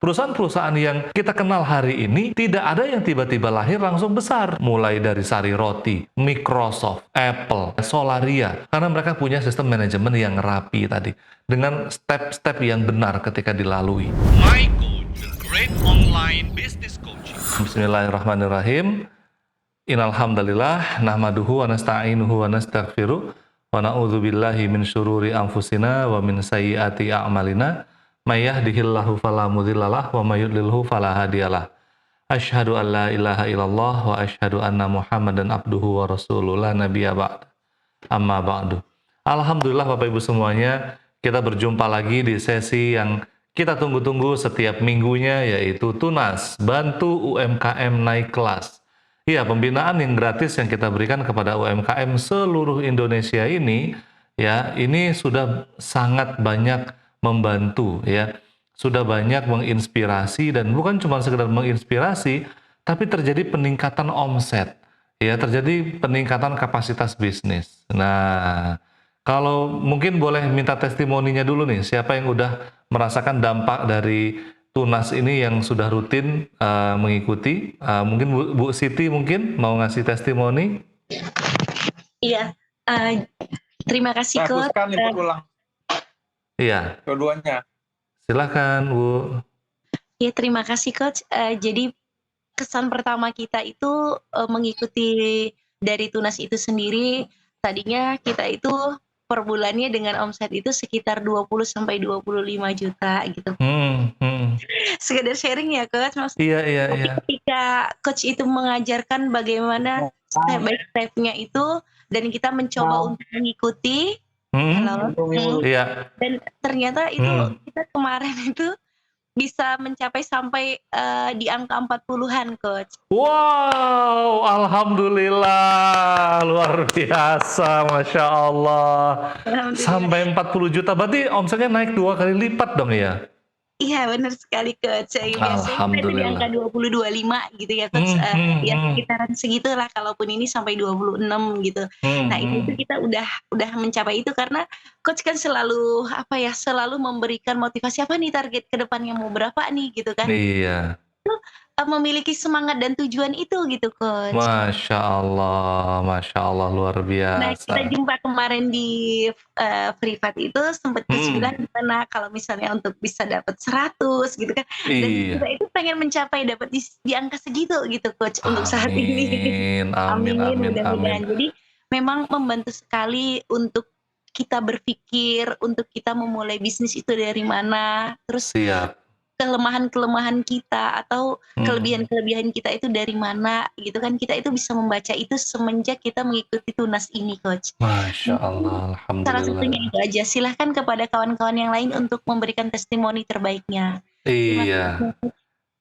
Perusahaan-perusahaan yang kita kenal hari ini, tidak ada yang tiba-tiba lahir langsung besar. Mulai dari Sari Roti, Microsoft, Apple, Solaria. Karena mereka punya sistem manajemen yang rapi tadi. Dengan step-step yang benar ketika dilalui. My Coach, the great online business coaching. Bismillahirrahmanirrahim. Innalhamdalillah, nahmaduhu wa nasta'inuhu wa nastaghfiruh. Wa na'udzubillahi min syururi anfusina wa min sayyiati a'malina. May yahdihillahu fala mudhillalah wa may yudlilhu fala hadiyalah. Asyhadu an la ilaha illallah wa asyhadu anna Muhammadan abduhu wa rasuluh la nabiyya ba'd. Amma ba'du. Alhamdulillah Bapak Ibu semuanya, kita berjumpa lagi di sesi yang kita tunggu-tunggu setiap minggunya, yaitu Tunas, bantu UMKM naik kelas. Iya, pembinaan yang gratis yang kita berikan kepada UMKM seluruh Indonesia ini, ya, ini sudah sangat banyak membantu, ya. Sudah banyak menginspirasi, dan bukan cuma sekedar menginspirasi, tapi terjadi peningkatan omset, ya, terjadi peningkatan kapasitas bisnis. Nah, kalau mungkin boleh minta testimoninya dulu nih, siapa yang udah merasakan dampak dari Tunas ini yang sudah rutin mengikuti? Mungkin Bu Siti mungkin mau ngasih testimoni? Iya, terima kasih Bagus Coach. kan untuk ulang Iya, keduanya. silakan Bu. Ya, terima kasih Coach. Jadi kesan pertama kita itu mengikuti dari Tunas itu sendiri. Tadinya kita itu per bulannya dengan omset itu sekitar 20 sampai 25 juta gitu. Sekedar sharing ya Coach. Iya. Tapi ketika Coach itu mengajarkan bagaimana step by step-nya itu, dan kita mencoba untuk mengikuti. Halo. Iya. Dan ternyata itu kita kemarin itu bisa mencapai sampai di angka 40-an Coach. Wow, alhamdulillah, luar biasa, masya Allah. Sampai 40 juta, berarti omsetnya naik 2 kali lipat dong ya? Iya, benar sekali Coach. Biasanya kita itu di angka 20-25 gitu ya Coach. Ya sekitaran segitulah, kalaupun ini sampai 26 gitu. Nah itu kita udah mencapai itu karena Coach kan selalu selalu memberikan motivasi, apa nih target ke depannya, mau berapa nih gitu kan. Iya. Itu memiliki semangat dan tujuan itu gitu Coach. Masya Allah, luar biasa. Nah, kita jumpa kemarin di privat itu sempat Coach bilang gimana kalau misalnya untuk bisa dapat 100 gitu kan. Dan kita itu pengen mencapai dapat di angka segitu gitu Coach untuk saat ini. Amin. Mudah-mudahan. Jadi memang membantu sekali untuk kita berpikir, untuk kita memulai bisnis itu dari mana, terus kelemahan-kelemahan kita atau kelebihan-kelebihan kita itu dari mana gitu kan. Kita itu bisa membaca itu semenjak kita mengikuti Tunas ini Coach. Masya Allah, alhamdulillah. Salah satunya itu aja. Silahkan kepada kawan-kawan yang lain untuk memberikan testimoni terbaiknya. Iya,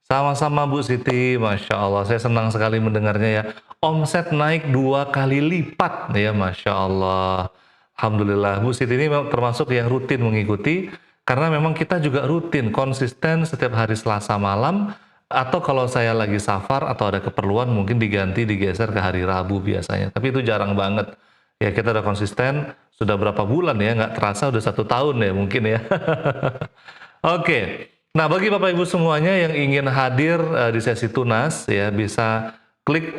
sama-sama Bu Siti, Masya Allah. Saya senang sekali mendengarnya ya. Omset naik 2 kali lipat ya, Masya Allah. Alhamdulillah. Bu Siti ini termasuk yang rutin mengikuti, karena memang kita juga rutin, konsisten setiap hari Selasa malam, atau kalau saya lagi safar atau ada keperluan mungkin digeser ke hari Rabu biasanya. Tapi itu jarang banget. Ya, kita udah konsisten, sudah berapa bulan ya, nggak terasa udah 1 tahun ya mungkin ya. Oke, nah bagi Bapak Ibu semuanya yang ingin hadir di sesi Tunas ya, bisa klik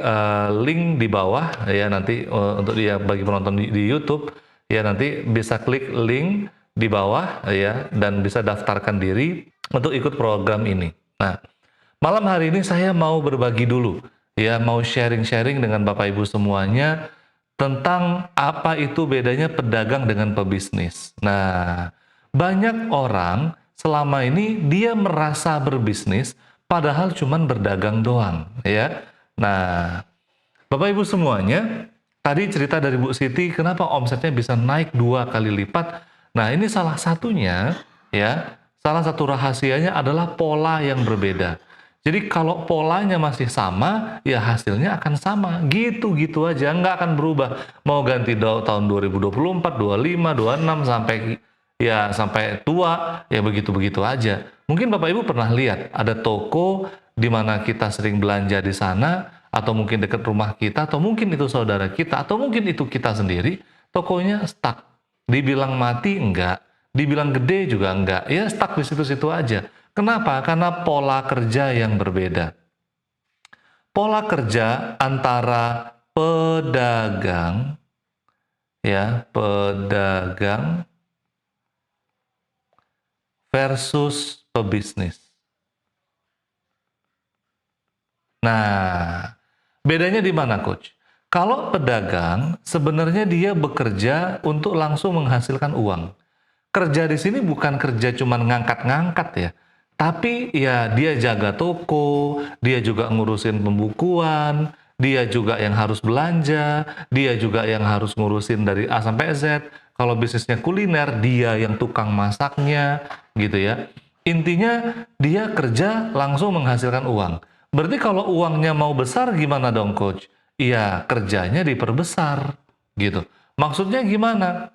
link di bawah ya, nanti untuk bagi penonton di YouTube ya, nanti bisa klik link di bawah ya, dan bisa daftarkan diri untuk ikut program ini. Nah, malam hari ini saya mau berbagi dulu ya, mau sharing-sharing dengan Bapak Ibu semuanya tentang apa itu bedanya pedagang dengan pebisnis. Nah, banyak orang selama ini dia merasa berbisnis padahal cuman berdagang doang ya. Nah, Bapak Ibu semuanya, tadi cerita dari Bu Siti kenapa omsetnya bisa naik 2 kali lipat. Nah, ini salah satunya ya, salah satu rahasianya adalah pola yang berbeda. Jadi kalau polanya masih sama, ya hasilnya akan sama. Gitu-gitu aja, nggak akan berubah. Mau ganti tahun 2024, 25, 26 sampai tua, ya begitu-begitu aja. Mungkin Bapak Ibu pernah lihat ada toko di mana kita sering belanja di sana, atau mungkin dekat rumah kita, atau mungkin itu saudara kita, atau mungkin itu kita sendiri, tokonya stuck. Dibilang mati enggak, dibilang gede juga enggak, ya stuck di situ-situ aja. Kenapa? Karena pola kerja yang berbeda. Pola kerja antara pedagang, ya, pedagang versus pebisnis. Nah, bedanya di mana, Coach? Kalau pedagang, sebenarnya dia bekerja untuk langsung menghasilkan uang. Kerja di sini bukan kerja cuma ngangkat-ngangkat ya, tapi ya dia jaga toko, dia juga ngurusin pembukuan, dia juga yang harus belanja, dia juga yang harus ngurusin dari A sampai Z. Kalau bisnisnya kuliner, dia yang tukang masaknya, gitu ya. Intinya dia kerja langsung menghasilkan uang. Berarti kalau uangnya mau besar gimana dong, Coach? Iya, kerjanya diperbesar, gitu. Maksudnya gimana?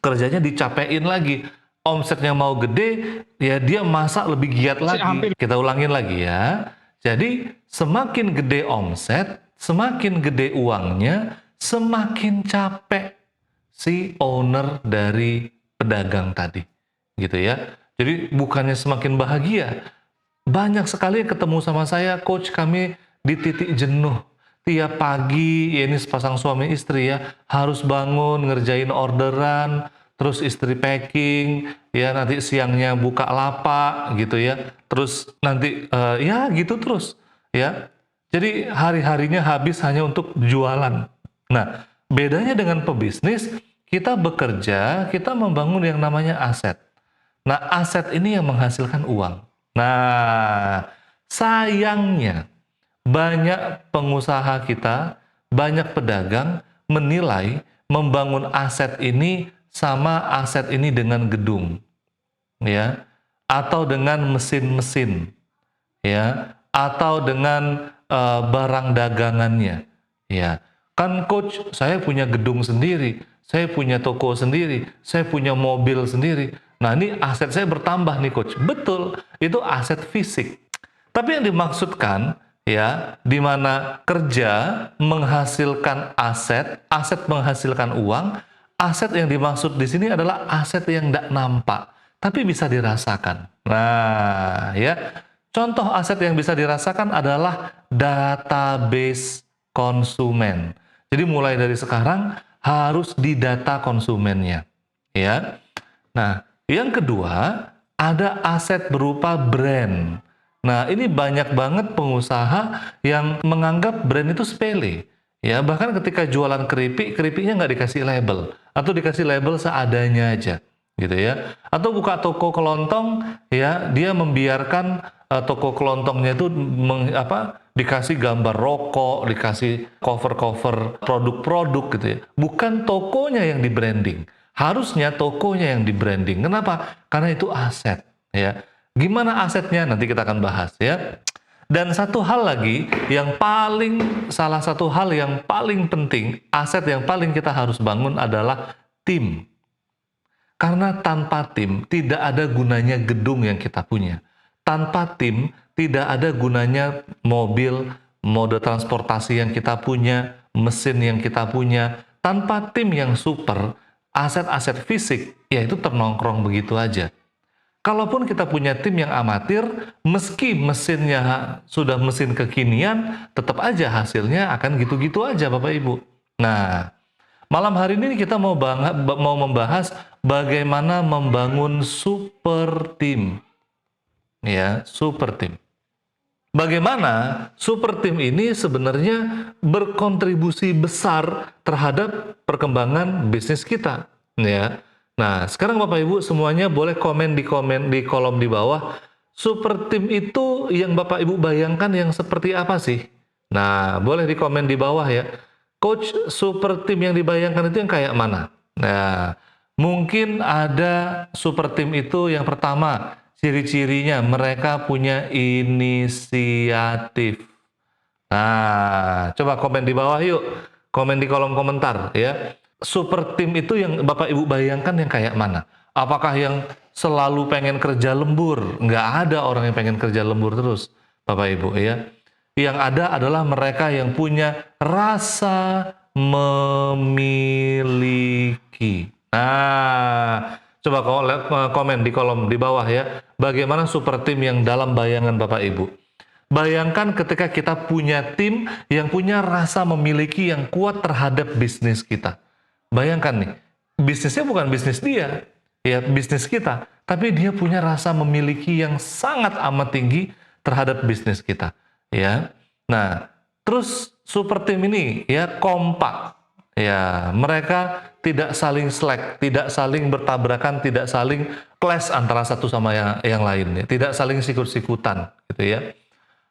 Kerjanya dicapein lagi. Omsetnya mau gede, ya dia masak lebih giat lagi. Kita ulangin lagi ya. Jadi semakin gede omset, semakin gede uangnya, semakin capek si owner dari pedagang tadi. Gitu ya. Jadi bukannya semakin bahagia. Banyak sekali yang ketemu sama saya, Coach, kami di titik jenuh. Tiap pagi, ya ini sepasang suami istri ya, harus bangun, ngerjain orderan, terus istri packing, ya nanti siangnya buka lapak gitu ya, terus nanti ya gitu terus ya. Jadi hari-harinya habis hanya untuk jualan. Nah, bedanya dengan pebisnis, kita bekerja, kita membangun yang namanya aset. Nah, aset ini yang menghasilkan uang. Nah, sayangnya banyak pengusaha kita, banyak pedagang menilai membangun aset ini sama aset ini dengan gedung, ya, atau dengan mesin-mesin, ya, atau dengan barang dagangannya, ya. Kan Coach, saya punya gedung sendiri, saya punya toko sendiri, saya punya mobil sendiri. Nah, ini aset saya bertambah nih, Coach. Betul, itu aset fisik. Tapi yang dimaksudkan ya, di mana kerja menghasilkan aset, aset menghasilkan uang, aset yang dimaksud di sini adalah aset yang tidak nampak, tapi bisa dirasakan. Nah, ya, contoh aset yang bisa dirasakan adalah database konsumen. Jadi mulai dari sekarang harus didata konsumennya, ya. Nah, yang kedua ada aset berupa brand. Nah, ini banyak banget pengusaha yang menganggap brand itu sepele. Ya, bahkan ketika jualan keripik, keripiknya nggak dikasih label. Atau dikasih label seadanya aja. Gitu ya. Atau buka toko kelontong, ya, dia membiarkan toko kelontongnya itu dikasih gambar rokok, dikasih cover-cover produk-produk gitu ya. Bukan tokonya yang di branding. Harusnya tokonya yang di branding. Kenapa? Karena itu aset. Ya. Gimana asetnya? Nanti kita akan bahas ya. Dan satu hal lagi yang salah satu hal yang paling penting, aset yang paling kita harus bangun adalah tim. Karena tanpa tim tidak ada gunanya gedung yang kita punya. Tanpa tim tidak ada gunanya mobil, mode transportasi yang kita punya, mesin yang kita punya. Tanpa tim yang super, aset-aset fisik ya itu ternongkrong begitu aja. Kalaupun kita punya tim yang amatir, meski mesinnya sudah mesin kekinian, tetap aja hasilnya akan gitu-gitu aja Bapak Ibu. Nah, malam hari ini kita mau membahas bagaimana membangun super team. Ya, super team. Bagaimana super team ini sebenarnya berkontribusi besar terhadap perkembangan bisnis kita, ya. Nah, sekarang Bapak Ibu semuanya boleh komen di kolom di bawah. Super team itu yang Bapak Ibu bayangkan yang seperti apa sih? Nah, boleh di komen di bawah ya. Coach, super team yang dibayangkan itu yang kayak mana? Nah, mungkin ada super team itu yang pertama, ciri-cirinya mereka punya inisiatif. Nah, coba komen di bawah yuk. Komen di kolom komentar ya. Super team itu yang Bapak Ibu bayangkan yang kayak mana? Apakah yang selalu pengen kerja lembur? Nggak ada orang yang pengen kerja lembur terus, Bapak Ibu ya. Yang ada adalah mereka yang punya rasa memiliki. Nah, Coba komen di kolom di bawah ya, bagaimana super team yang dalam bayangan Bapak Ibu. Bayangkan ketika kita punya tim yang punya rasa memiliki yang kuat terhadap bisnis kita. Bayangkan nih, bisnisnya bukan bisnis dia, ya bisnis kita, tapi dia punya rasa memiliki yang sangat amat tinggi terhadap bisnis kita, ya. Nah, terus super team ini ya kompak. Ya, mereka tidak saling slack, tidak saling bertabrakan, tidak saling clash antara satu sama yang lain, ya. Tidak saling sikut-sikutan, gitu ya.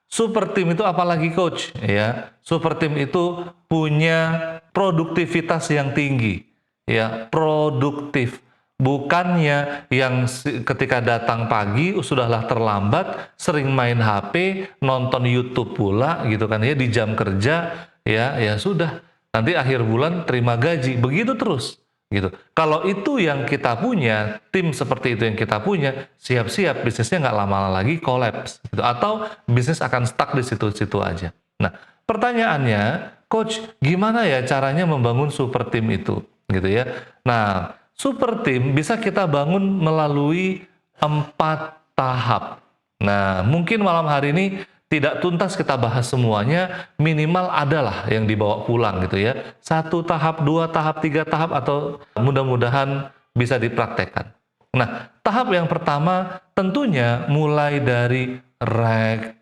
Super team itu apalagi coach, ya. Super team itu punya produktivitas yang tinggi, ya, produktif. Bukannya yang ketika datang pagi sudahlah terlambat, sering main HP, nonton YouTube pula, gitu kan ya, di jam kerja, ya sudah. Nanti akhir bulan terima gaji, begitu terus gitu. Kalau itu yang kita punya, tim seperti itu yang kita punya, siap-siap bisnisnya nggak lama lagi kolaps gitu. Atau bisnis akan stuck di situ-situ aja. Nah, pertanyaannya, coach, gimana ya caranya membangun super team itu gitu ya. Nah, super team bisa kita bangun melalui 4 tahap. Nah, mungkin malam hari ini tidak tuntas kita bahas semuanya, minimal adalah yang dibawa pulang gitu ya. 1 tahap, 2 tahap, 3 tahap, atau mudah-mudahan bisa dipraktekkan. Nah, tahap yang pertama tentunya mulai dari rekrutmen.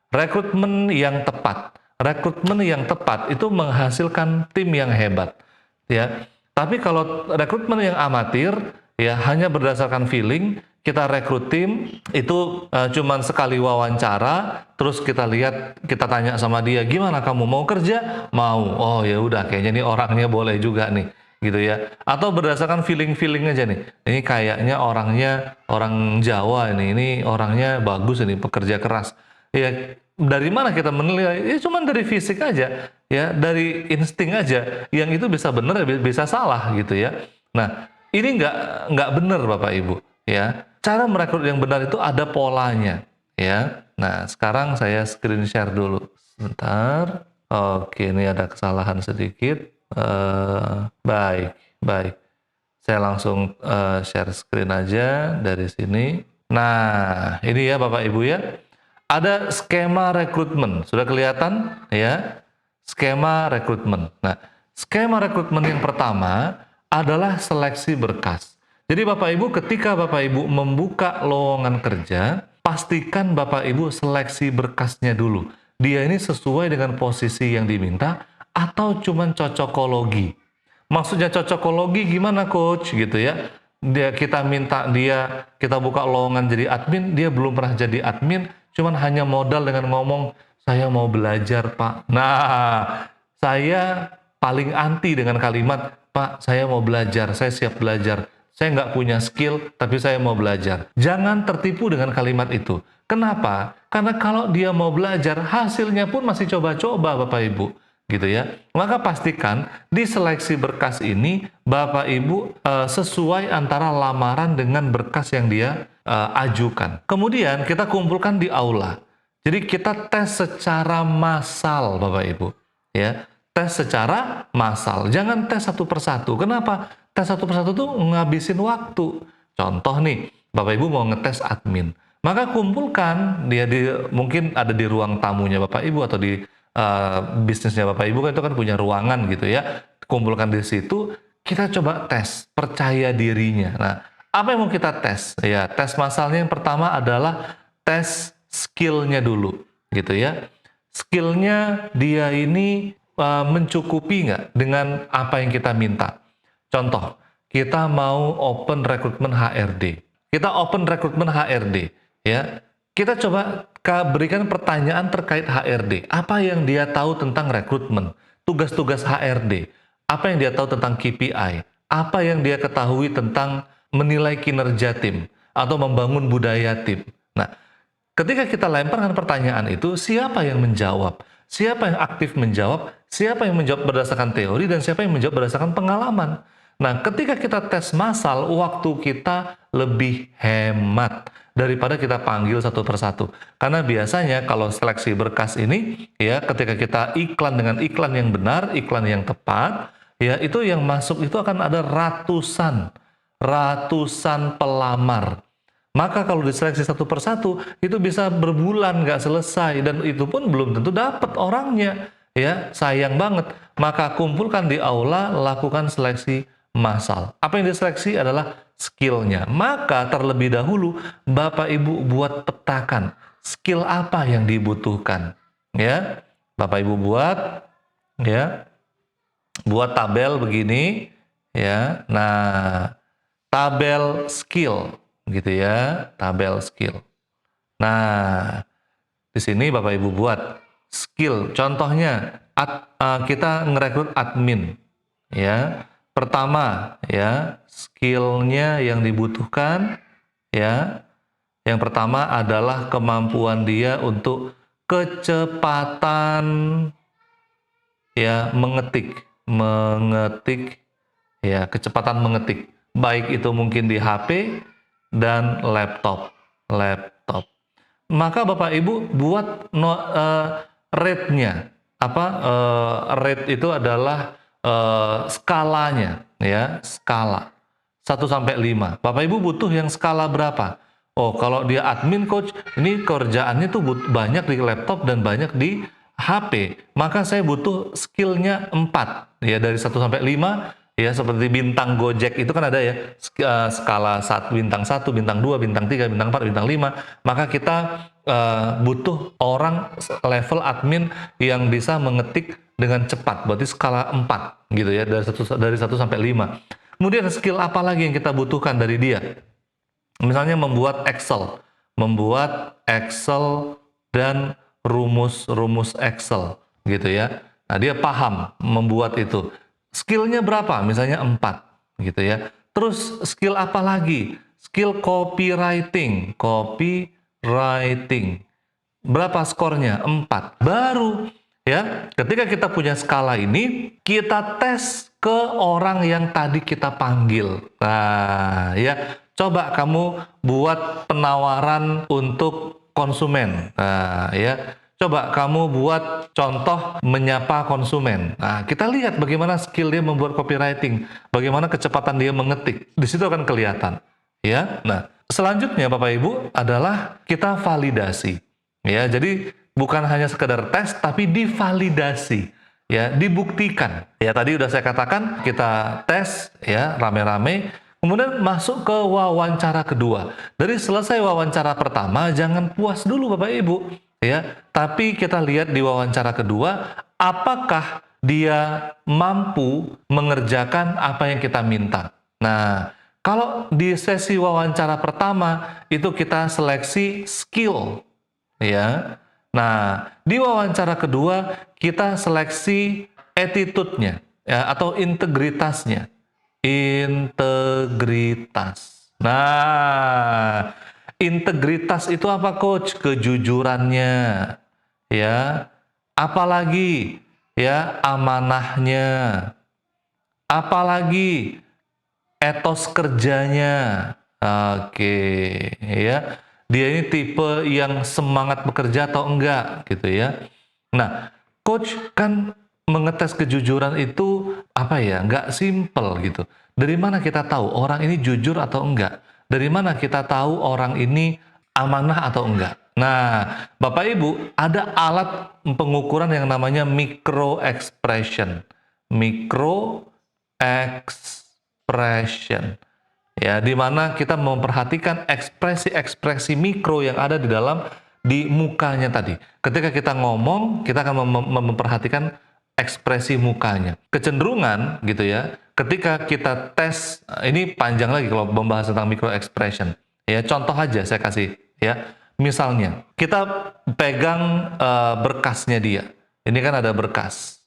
Rekrutmen yang tepat. Rekrutmen yang tepat itu menghasilkan tim yang hebat, ya. Tapi kalau rekrutmen yang amatir, ya hanya berdasarkan feeling, kita rekrut tim itu cuman sekali wawancara, terus kita lihat, kita tanya sama dia, gimana kamu mau kerja? Mau. Oh ya udah, kayaknya nih orangnya boleh juga nih, gitu ya. Atau berdasarkan feeling aja nih. Ini kayaknya orangnya orang Jawa ini orangnya bagus ini, pekerja keras. Ya dari mana kita menilai? Ya cuman dari fisik aja, ya dari insting aja. Yang itu bisa benar, bisa salah gitu ya. Nah, ini nggak benar Bapak Ibu, ya. Cara merekrut yang benar itu ada polanya, ya. Nah, sekarang saya screen share dulu. Sebentar. Oke, ini ada kesalahan sedikit. Baik. Saya langsung share screen aja dari sini. Nah, ini ya Bapak Ibu ya. Ada skema rekrutmen. Sudah kelihatan, ya? Skema rekrutmen. Nah, skema rekrutmen yang pertama adalah seleksi berkas. Jadi Bapak Ibu, ketika Bapak Ibu membuka lowongan kerja, pastikan Bapak Ibu seleksi berkasnya dulu. Dia ini sesuai dengan posisi yang diminta atau cuman cocokologi. Maksudnya cocokologi gimana coach gitu ya. Kita buka lowongan jadi admin, dia belum pernah jadi admin, cuman hanya modal dengan ngomong, saya mau belajar Pak. Nah, saya paling anti dengan kalimat, Pak, saya mau belajar, saya siap belajar. Saya nggak punya skill, tapi saya mau belajar. Jangan tertipu dengan kalimat itu. Kenapa? Karena kalau dia mau belajar, hasilnya pun masih coba-coba Bapak Ibu. Gitu ya. Maka pastikan di seleksi berkas ini, Bapak Ibu sesuai antara lamaran dengan berkas yang dia ajukan. Kemudian kita kumpulkan di aula. Jadi kita tes secara massal Bapak Ibu. Ya. Tes secara massal. Jangan tes satu persatu. Kenapa? Tes satu persatu tuh ngabisin waktu. Contoh nih, Bapak Ibu mau ngetes admin. Maka kumpulkan, mungkin ada di ruang tamunya Bapak Ibu atau di bisnisnya Bapak Ibu kan itu kan punya ruangan gitu ya. Kumpulkan di situ, kita coba tes percaya dirinya. Nah, apa yang mau kita tes? Ya, tes massalnya yang pertama adalah tes skillnya dulu, gitu ya. Skillnya dia ini mencukupi nggak dengan apa yang kita minta? Contoh, kita mau open rekrutmen HRD. Kita open rekrutmen HRD, ya. Kita coba berikan pertanyaan terkait HRD. Apa yang dia tahu tentang rekrutmen? Tugas-tugas HRD. Apa yang dia tahu tentang KPI? Apa yang dia ketahui tentang menilai kinerja tim atau membangun budaya tim? Nah, ketika kita lemparkan pertanyaan itu, siapa yang menjawab? Siapa yang aktif menjawab? Siapa yang menjawab berdasarkan teori dan siapa yang menjawab berdasarkan pengalaman? Nah, ketika kita tes massal, waktu kita lebih hemat daripada kita panggil satu persatu. Karena biasanya kalau seleksi berkas ini, ya ketika kita iklan dengan iklan yang benar, iklan yang tepat, ya itu yang masuk itu akan ada ratusan pelamar. Maka kalau diseleksi satu persatu itu bisa berbulan nggak selesai, dan itu pun belum tentu dapat orangnya, ya sayang banget. Maka kumpulkan di aula, lakukan seleksi massal. Apa yang diseleksi adalah skillnya. Maka terlebih dahulu Bapak Ibu buat petakan skill apa yang dibutuhkan, ya Bapak Ibu buat, ya buat tabel begini, ya. Nah, tabel skill gitu ya, tabel skill. Nah, di sini Bapak Ibu buat skill. Contohnya kita ngerekrut admin, ya. Pertama, ya, skillnya yang dibutuhkan, ya. Yang pertama adalah kemampuan dia untuk kecepatan, ya, mengetik, ya, kecepatan mengetik. Baik itu mungkin di HP dan laptop. Maka Bapak Ibu buat rate-nya. Rate itu adalah skalanya, ya, skala 1 sampai 5. Bapak Ibu butuh yang skala berapa? Oh, kalau dia admin coach, ini kerjaannya tuh banyak di laptop dan banyak di HP. Maka saya butuh skillnya 4, ya, dari 1 sampai 5. Ya, seperti bintang Gojek itu kan ada ya, skala bintang 1, bintang 2, bintang 3, bintang 4, bintang 5. Maka kita butuh orang level admin yang bisa mengetik dengan cepat, berarti skala 4 gitu ya, dari 1 sampai 5. Kemudian skill apa lagi yang kita butuhkan dari dia? Misalnya membuat Excel dan rumus Excel gitu ya. Nah, dia paham membuat itu. Skillnya berapa? Misalnya 4 gitu ya. Terus skill apa lagi? Skill copywriting. Berapa skornya? 4. Baru ya, ketika kita punya skala ini, kita tes ke orang yang tadi kita panggil. Nah, ya, coba kamu buat penawaran untuk konsumen. Nah, ya. Coba kamu buat contoh menyapa konsumen. Nah, kita lihat bagaimana skill dia membuat copywriting, bagaimana kecepatan dia mengetik. Di situ akan kelihatan, ya. Nah, selanjutnya Bapak Ibu adalah kita validasi. Ya, jadi bukan hanya sekedar tes tapi divalidasi, ya, dibuktikan. Ya, tadi udah saya katakan kita tes ya rame-rame. Kemudian masuk ke wawancara kedua. Dari selesai wawancara pertama jangan puas dulu Bapak Ibu. Ya, tapi kita lihat di wawancara kedua, apakah dia mampu mengerjakan apa yang kita minta. Nah, kalau di sesi wawancara pertama itu kita seleksi skill, ya. Nah, di wawancara kedua kita seleksi attitude-nya, ya, atau integritasnya. Nah, integritas itu apa coach? Kejujurannya, ya. Apalagi ya amanahnya. Apalagi etos kerjanya. Oke, ya. Dia ini tipe yang semangat bekerja atau enggak gitu ya. Nah, coach kan mengetes kejujuran itu apa ya? Enggak simple gitu. Dari mana kita tahu orang ini jujur atau enggak? Dari mana kita tahu orang ini amanah atau enggak? Nah, Bapak Ibu, ada alat pengukuran yang namanya micro expression. Ya, di mana kita memperhatikan ekspresi-ekspresi mikro yang ada di mukanya tadi. Ketika kita ngomong, kita akan memperhatikan ekspresi mukanya. Kecenderungan gitu ya, ketika kita tes, ini panjang lagi kalau membahas tentang micro expression. Ya, contoh aja saya kasih ya. Misalnya, kita pegang berkasnya dia. Ini kan ada berkas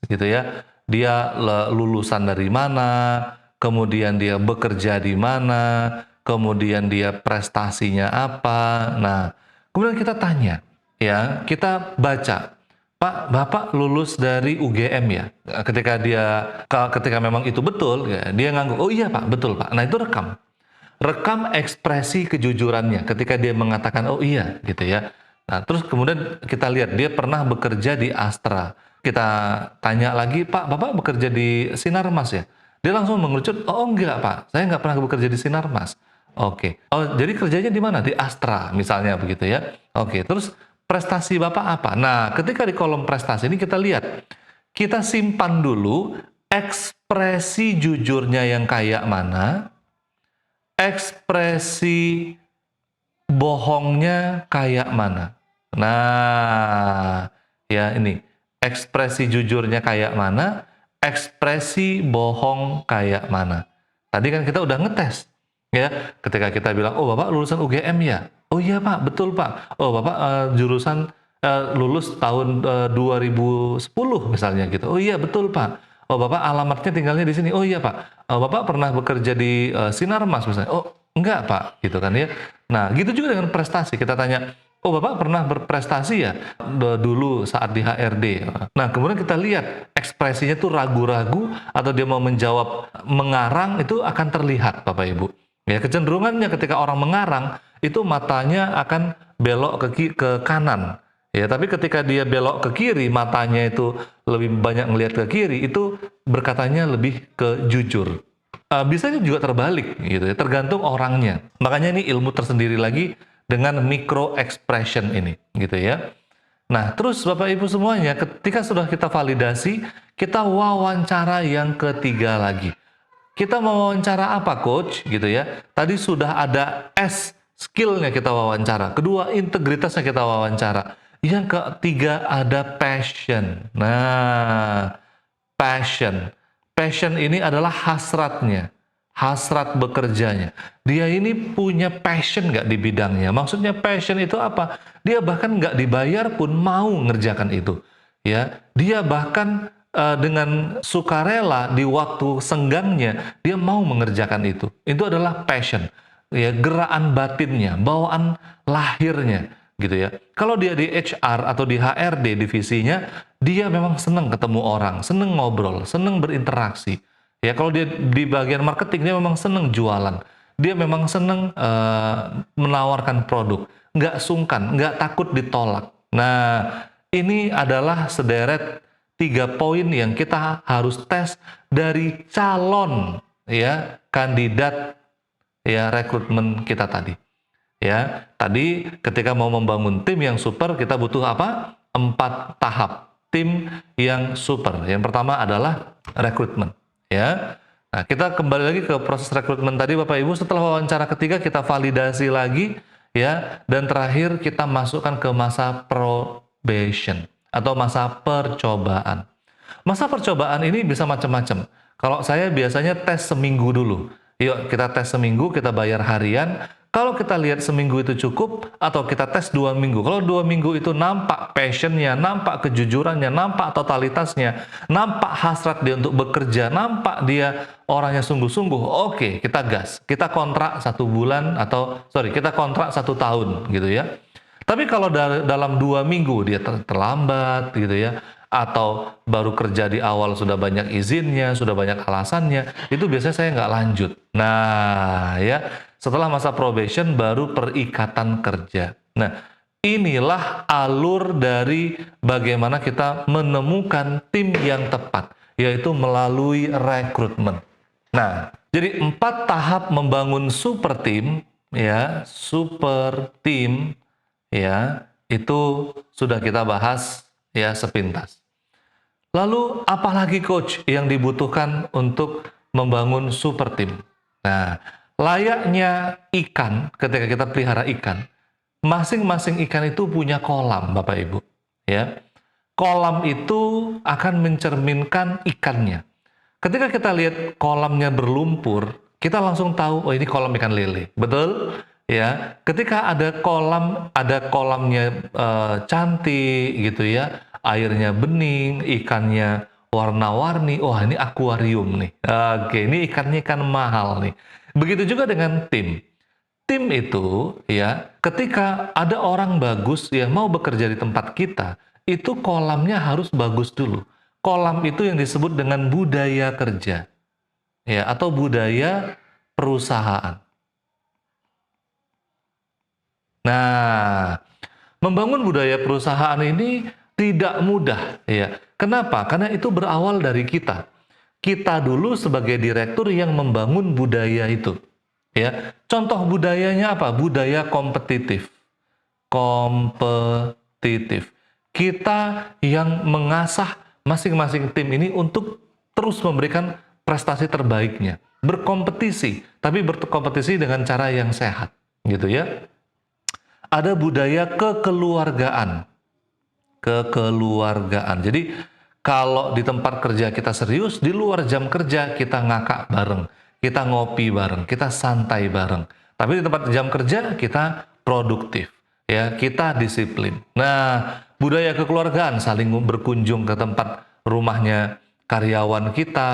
gitu ya. Dia lulusan dari mana, kemudian dia bekerja di mana, kemudian dia prestasinya apa. Nah, kemudian kita tanya, ya, kita baca, Pak, Bapak lulus dari UGM ya? Ketika memang itu betul, ya, dia ngangguk, oh iya Pak, betul Pak. Nah, itu rekam ekspresi kejujurannya ketika dia mengatakan oh iya gitu ya. Nah, terus kemudian kita lihat dia pernah bekerja di Astra. kita tanya lagi, Pak, Bapak bekerja di Sinarmas ya? Dia langsung mengerucut, oh enggak Pak, saya nggak pernah bekerja di Sinarmas. Oke, oh jadi kerjanya di mana? Di Astra misalnya begitu ya. Oke, terus prestasi Bapak apa? Nah, ketika di kolom prestasi ini kita lihat, kita simpan dulu ekspresi jujurnya yang kayak mana, ekspresi bohongnya kayak mana. Nah, ya ini, ekspresi jujurnya kayak mana, ekspresi bohong kayak mana. Tadi kan kita udah ngetes, ya. Ketika kita bilang, oh Bapak lulusan UGM ya? Oh iya Pak, betul Pak. Oh Bapak jurusan lulus tahun 2010 misalnya gitu. Oh iya betul Pak. Oh Bapak alamatnya tinggalnya di sini. Oh iya Pak. Oh, Bapak pernah bekerja di Sinarmas misalnya. Oh enggak Pak, gitu kan ya. Nah gitu juga dengan prestasi. Kita tanya, oh Bapak pernah berprestasi ya dulu saat di HRD. Nah kemudian kita lihat ekspresinya tuh ragu-ragu atau dia mau menjawab mengarang, itu akan terlihat Bapak Ibu. Ya kecenderungannya ketika orang mengarang itu matanya akan belok ke kanan. Ya, tapi ketika dia belok ke kiri, matanya itu lebih banyak melihat ke kiri, itu berkatanya lebih ke jujur. Bisa juga terbalik gitu ya, tergantung orangnya. Makanya ini ilmu tersendiri lagi dengan micro expression ini gitu ya. Nah, terus Bapak Ibu semuanya, ketika sudah kita validasi, kita wawancara yang ketiga lagi. Kita mau wawancara apa, Coach? Gitu ya. Tadi sudah ada S, skill-nya kita wawancara. Kedua, integritasnya kita wawancara. Yang ketiga ada passion. Nah, passion. Passion ini adalah hasratnya. Hasrat bekerjanya. Dia ini punya passion nggak di bidangnya? Maksudnya passion itu apa? Dia bahkan nggak dibayar pun mau ngerjakan itu. Ya, dia bahkan dengan sukarela di waktu senggangnya dia mau mengerjakan itu. Itu adalah passion. Ya, gerakan batinnya, bawaan lahirnya gitu ya. Kalau dia di HR atau di HRD divisinya, dia memang senang ketemu orang, senang ngobrol, senang berinteraksi. Ya, kalau dia di bagian marketing, dia memang senang jualan. Dia memang senang menawarkan produk, nggak sungkan, nggak takut ditolak. Nah, ini adalah sederet 3 poin yang kita harus tes dari calon ya kandidat ya rekrutmen kita tadi. Ya, tadi ketika mau membangun tim yang super, kita butuh apa? 4 tahap tim yang super. Yang pertama adalah rekrutmen. Ya, nah kita kembali lagi ke proses rekrutmen tadi, Bapak Ibu. Setelah wawancara ketiga, kita validasi lagi, ya, dan terakhir kita masukkan ke masa probation atau masa percobaan. Masa percobaan ini bisa macam-macam. Kalau saya biasanya tes seminggu dulu. Yuk kita tes seminggu, kita bayar harian. Kalau kita lihat seminggu itu cukup, atau kita tes 2 minggu. Kalau 2 minggu itu nampak passionnya, nampak kejujurannya, nampak totalitasnya, nampak hasrat dia untuk bekerja, nampak dia orangnya sungguh-sungguh, oke, kita gas. Kita kontrak 1 bulan, kita kontrak 1 tahun gitu ya. Tapi kalau dalam 2 minggu dia terlambat gitu ya, atau baru kerja di awal sudah banyak izinnya, sudah banyak alasannya, itu biasanya saya nggak lanjut. Nah, ya, setelah masa probation baru perikatan kerja. Nah, inilah alur dari bagaimana kita menemukan tim yang tepat, yaitu melalui rekrutmen. Nah, jadi 4 tahap membangun super tim, ya, super tim, ya, itu sudah kita bahas ya sepintas. Lalu apalagi coach yang dibutuhkan untuk membangun super tim? Nah, layaknya ikan, ketika kita pelihara ikan, masing-masing ikan itu punya kolam, Bapak Ibu. Ya, kolam itu akan mencerminkan ikannya. Ketika kita lihat kolamnya berlumpur, kita langsung tahu, oh ini kolam ikan lele. Betul? Ya, ketika ada kolamnya cantik gitu ya, airnya bening, ikannya warna-warni, wah ini akuarium nih. Oke, ini ikannya ikan mahal nih. Begitu juga dengan tim. Tim itu ya, ketika ada orang bagus yang mau bekerja di tempat kita, itu kolamnya harus bagus dulu. Kolam itu yang disebut dengan budaya kerja. Ya, atau budaya perusahaan. Nah, membangun budaya perusahaan ini tidak mudah ya. Kenapa? Karena itu berawal dari kita. Kita dulu sebagai direktur yang membangun budaya itu. Ya, contoh budayanya apa? Budaya kompetitif. Kompetitif. Kita yang mengasah masing-masing tim ini untuk terus memberikan prestasi terbaiknya. Berkompetisi, tapi berkompetisi dengan cara yang sehat, gitu ya. Ada budaya kekeluargaan. Kekeluargaan. Jadi kalau di tempat kerja kita serius, di luar jam kerja kita ngakak bareng, kita ngopi bareng, kita santai bareng. Tapi di tempat jam kerja kita produktif, ya, kita disiplin. Nah, budaya kekeluargaan, saling berkunjung ke tempat rumahnya karyawan kita,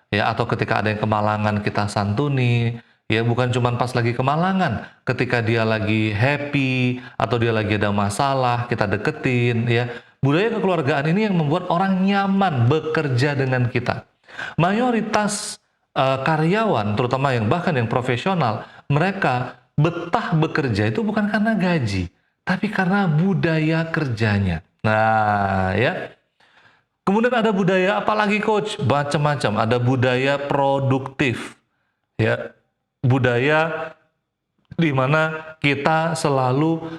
ya, atau ketika ada yang kemalangan kita santuni. Ya, bukan cuma pas lagi kemalangan, ketika dia lagi happy atau dia lagi ada masalah, kita deketin, ya. Budaya kekeluargaan ini yang membuat orang nyaman bekerja dengan kita. Mayoritas karyawan, terutama yang bahkan yang profesional, mereka betah bekerja itu bukan karena gaji, tapi karena budaya kerjanya. Nah, ya. Kemudian ada budaya apalagi coach? Macam-macam. Ada budaya produktif. Ya, budaya di mana kita selalu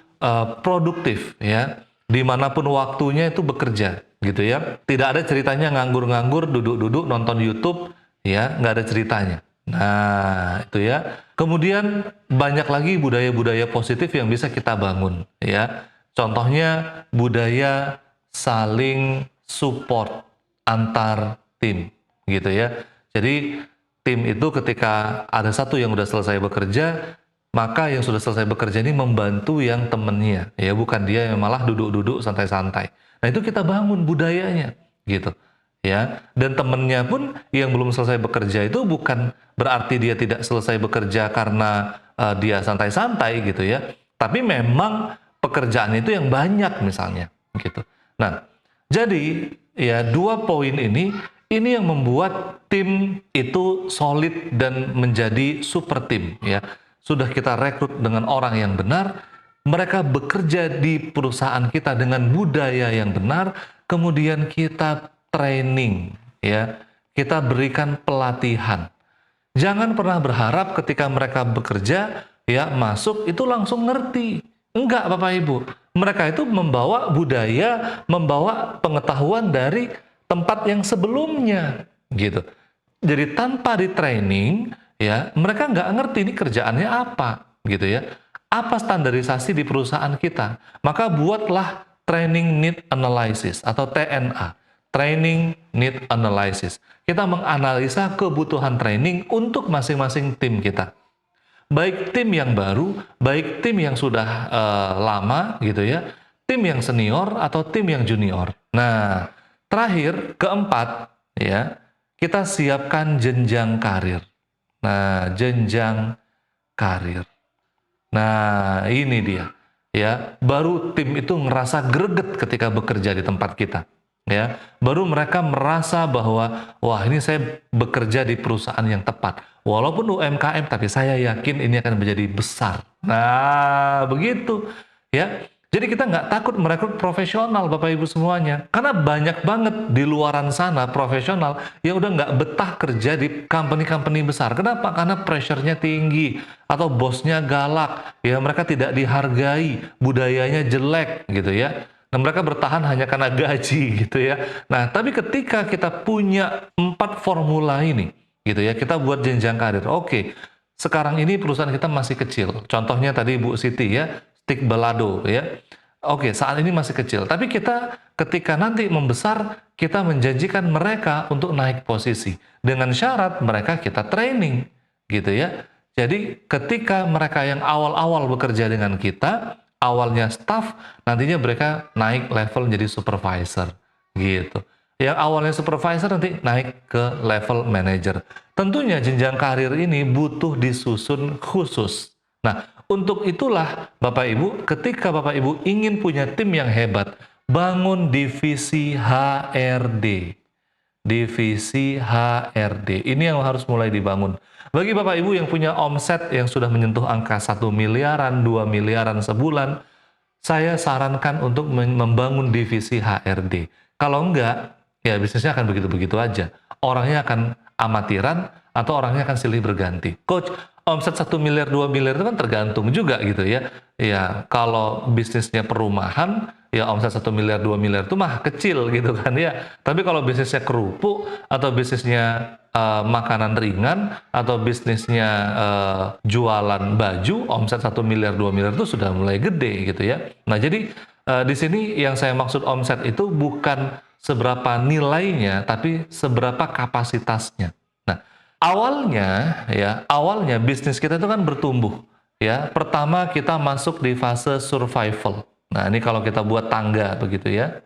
produktif, ya, dimanapun waktunya itu bekerja, gitu ya. Tidak ada ceritanya nganggur-nganggur, duduk-duduk nonton YouTube, ya, nggak ada ceritanya. Nah, itu ya. Kemudian banyak lagi budaya-budaya positif yang bisa kita bangun, ya. Contohnya budaya saling support antar tim, gitu ya. Jadi tim itu ketika ada satu yang sudah selesai bekerja, maka yang sudah selesai bekerja ini membantu yang temennya, ya, bukan dia yang malah duduk-duduk santai-santai. Nah, itu kita bangun budayanya, gitu, ya. Dan temennya pun yang belum selesai bekerja itu bukan berarti dia tidak selesai bekerja karena dia santai-santai, gitu ya. Tapi memang pekerjaan itu yang banyak misalnya, gitu. Nah, jadi ya, 2 poin ini yang membuat tim itu solid dan menjadi super tim, ya. Sudah kita rekrut dengan orang yang benar, mereka bekerja di perusahaan kita dengan budaya yang benar, kemudian kita training, ya. Kita berikan pelatihan. Jangan pernah berharap ketika mereka bekerja, ya, masuk itu langsung ngerti. Enggak, Bapak Ibu. Mereka itu membawa budaya, membawa pengetahuan dari tempat yang sebelumnya, gitu. Jadi tanpa di training, ya, mereka nggak ngerti ini kerjaannya apa, gitu ya. Apa standarisasi di perusahaan kita? Maka buatlah training need analysis atau TNA, training need analysis. Kita menganalisa kebutuhan training untuk masing-masing tim kita. Baik tim yang baru, baik tim yang sudah lama, gitu ya, tim yang senior atau tim yang junior. Nah, terakhir, keempat, ya, kita siapkan jenjang karir. Nah, jenjang karir. Nah, ini dia, ya, baru tim itu ngerasa greget ketika bekerja di tempat kita, ya. Baru mereka merasa bahwa, wah, ini saya bekerja di perusahaan yang tepat. Walaupun UMKM, tapi saya yakin ini akan menjadi besar. Nah, begitu, ya. Jadi kita nggak takut merekrut profesional, Bapak Ibu semuanya. Karena banyak banget di luaran sana profesional yang udah nggak betah kerja di company-company besar. Kenapa? Karena pressure-nya tinggi, atau bosnya galak, ya, mereka tidak dihargai, budayanya jelek, gitu ya. Nah, mereka bertahan hanya karena gaji, gitu ya. Nah, tapi ketika kita punya 4 formula ini, gitu ya, kita buat jenjang karir. Oke, sekarang ini perusahaan kita masih kecil. Contohnya tadi Bu Siti, ya, Stick Balado, ya. Oke, saat ini masih kecil. Tapi kita ketika nanti membesar, kita menjanjikan mereka untuk naik posisi. Dengan syarat mereka kita training, gitu ya. Jadi ketika mereka yang awal-awal bekerja dengan kita, awalnya staff, nantinya mereka naik level menjadi supervisor, gitu. Yang awalnya supervisor nanti naik ke level manager. Tentunya jenjang karir ini butuh disusun khusus. Nah, untuk itulah Bapak Ibu, ketika Bapak Ibu ingin punya tim yang hebat, bangun divisi HRD. Divisi HRD. Ini yang harus mulai dibangun. Bagi Bapak Ibu yang punya omset yang sudah menyentuh angka 1 miliaran, 2 miliaran sebulan, saya sarankan untuk membangun divisi HRD. Kalau enggak, ya bisnisnya akan begitu-begitu aja. Orangnya akan amatiran atau orangnya akan silih berganti. Coach, omset 1 miliar, 2 miliar itu kan tergantung juga gitu ya. Ya, kalau bisnisnya perumahan, ya omset 1 miliar, 2 miliar itu mah kecil gitu kan ya. Tapi kalau bisnisnya kerupuk atau bisnisnya makanan ringan atau bisnisnya jualan baju, omset 1 miliar, 2 miliar itu sudah mulai gede gitu ya. Nah, jadi di sini yang saya maksud omset itu bukan seberapa nilainya, tapi seberapa kapasitasnya. Nah, awalnya bisnis kita itu kan bertumbuh. Ya, pertama kita masuk di fase survival. Nah, ini kalau kita buat tangga begitu ya.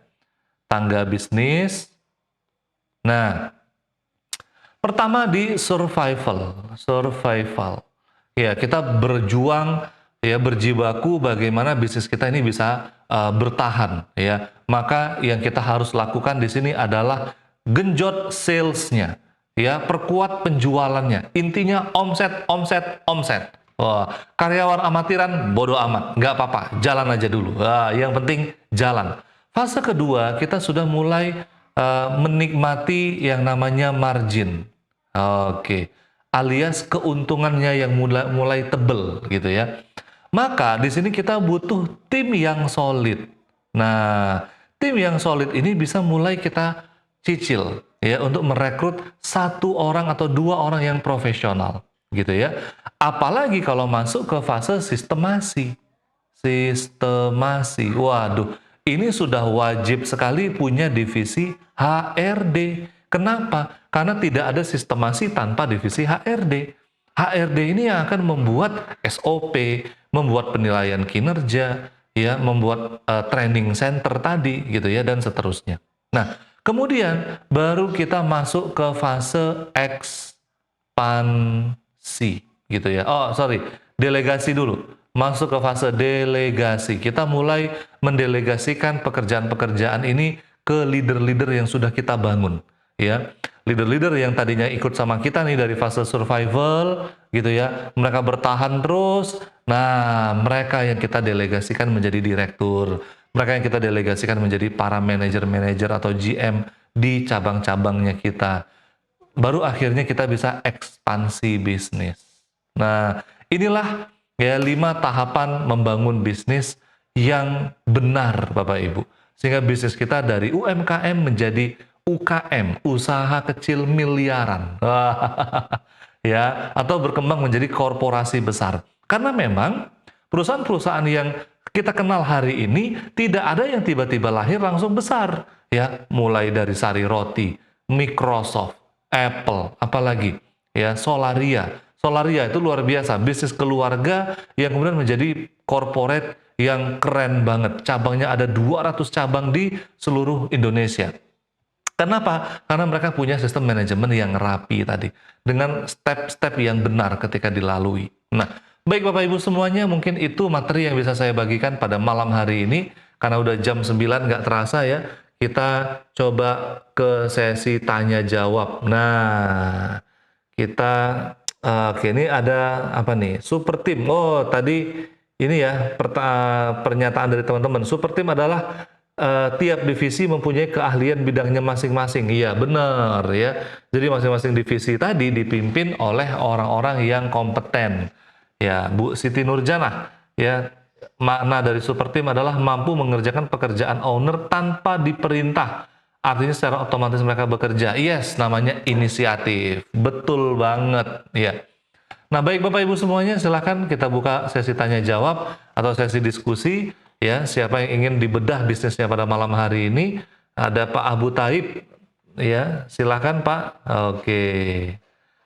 Tangga bisnis. Nah, pertama di survival. Ya, kita berjuang ya, berjibaku bagaimana bisnis kita ini bisa bertahan ya. Maka yang kita harus lakukan di sini adalah genjot salesnya, ya, perkuat penjualannya. Intinya omset. Wah, karyawan amatiran bodoh amat, nggak apa-apa, jalan aja dulu. Yang penting jalan. Fase kedua kita sudah mulai menikmati yang namanya margin. Oke, alias keuntungannya yang mulai tebel gitu ya. Maka di sini kita butuh tim yang solid. Nah, tim yang solid ini bisa mulai kita cicil ya untuk merekrut 1 orang atau 2 orang yang profesional gitu ya. Apalagi kalau masuk ke fase sistemasi. Waduh, ini sudah wajib sekali punya divisi HRD. Kenapa? Karena tidak ada sistemasi tanpa divisi HRD. HRD ini yang akan membuat SOP, membuat penilaian kinerja, ya, membuat training center tadi, gitu ya, dan seterusnya. Nah, kemudian baru kita masuk ke fase ekspansi, gitu ya. Delegasi dulu. Masuk ke fase delegasi. Kita mulai mendelegasikan pekerjaan-pekerjaan ini ke leader-leader yang sudah kita bangun, ya. Leader-leader yang tadinya ikut sama kita nih dari fase survival gitu ya, mereka bertahan terus. Nah, mereka yang kita delegasikan menjadi direktur, mereka yang kita delegasikan menjadi para manajer-manajer atau GM di cabang-cabangnya kita. Baru akhirnya kita bisa ekspansi bisnis. Nah, inilah ya 5 tahapan membangun bisnis yang benar Bapak Ibu. Sehingga bisnis kita dari UMKM menjadi UKM, usaha kecil miliaran. Ya, atau berkembang menjadi korporasi besar. Karena memang perusahaan-perusahaan yang kita kenal hari ini tidak ada yang tiba-tiba lahir langsung besar, ya, mulai dari Sari Roti, Microsoft, Apple, apalagi ya, Solaria itu luar biasa, bisnis keluarga yang kemudian menjadi corporate yang keren banget. Cabangnya ada 200 cabang di seluruh Indonesia. Kenapa? Karena mereka punya sistem manajemen yang rapi tadi, dengan step-step yang benar ketika dilalui. Nah, baik Bapak Ibu semuanya, mungkin itu materi yang bisa saya bagikan pada malam hari ini. Karena udah jam 9 nggak terasa ya, kita coba ke sesi tanya jawab. Nah, kita oke, ini ada apa nih? Super team. Oh, tadi ini ya pernyataan dari teman-teman. Super team adalah tiap divisi mempunyai keahlian bidangnya masing-masing. Iya, benar ya. Jadi masing-masing divisi tadi dipimpin oleh orang-orang yang kompeten. Ya, Bu Siti Nurjanah, ya, makna dari super team adalah mampu mengerjakan pekerjaan owner tanpa diperintah. Artinya secara otomatis mereka bekerja. Yes, namanya inisiatif. Betul banget, ya. Nah, baik Bapak Ibu semuanya, silakan kita buka sesi tanya jawab atau sesi diskusi. Ya, siapa yang ingin dibedah bisnisnya pada malam hari ini? Ada Pak Abu Taib, ya, silakan Pak. Oke,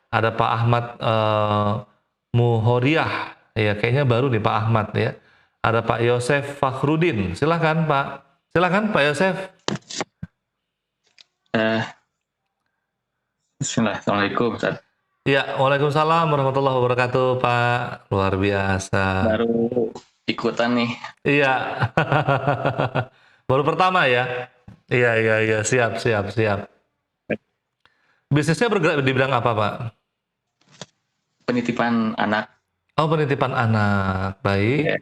ada Pak Ahmad Muhoriah, ya, kayaknya baru nih Pak Ahmad ya. Ada Pak Yosef Fakhrudin, silakan Pak. Silakan Pak Yosef. Bismillah, Assalamualaikum Ustaz. Ya, waalaikumsalam warahmatullahi wabarakatuh Pak. Luar biasa. Baru ikutan nih. Iya. Baru pertama ya. Iya, siap. Bisnisnya bergerak di bidang apa Pak? Penitipan anak. Oh, penitipan anak. Baik.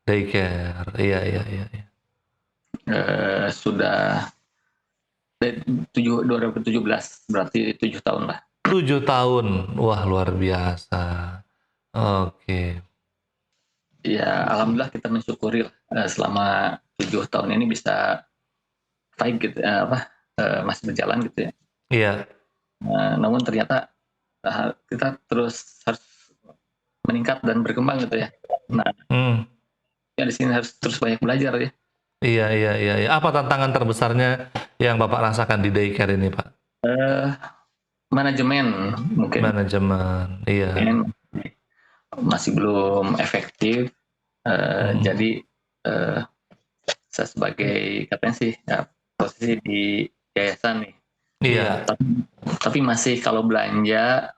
Daycare. Iya. Sudah Dari 2017, berarti 7 tahun lah. 7 tahun. Wah, luar biasa. Oke. Ya, alhamdulillah kita mensyukuri lah, selama 7 tahun ini bisa fight gitu, masih berjalan gitu ya. Iya. Namun ternyata kita terus harus meningkat dan berkembang gitu ya. Nah, ya di sini harus terus banyak belajar ya. Iya. Apa tantangan terbesarnya yang Bapak rasakan di daycare ini, Pak? Manajemen mungkin. Manajemen, iya. Masih belum efektif. Jadi saya sebagai katanya sih ya, posisi di yayasan nih. Iya. Tapi masih kalau belanja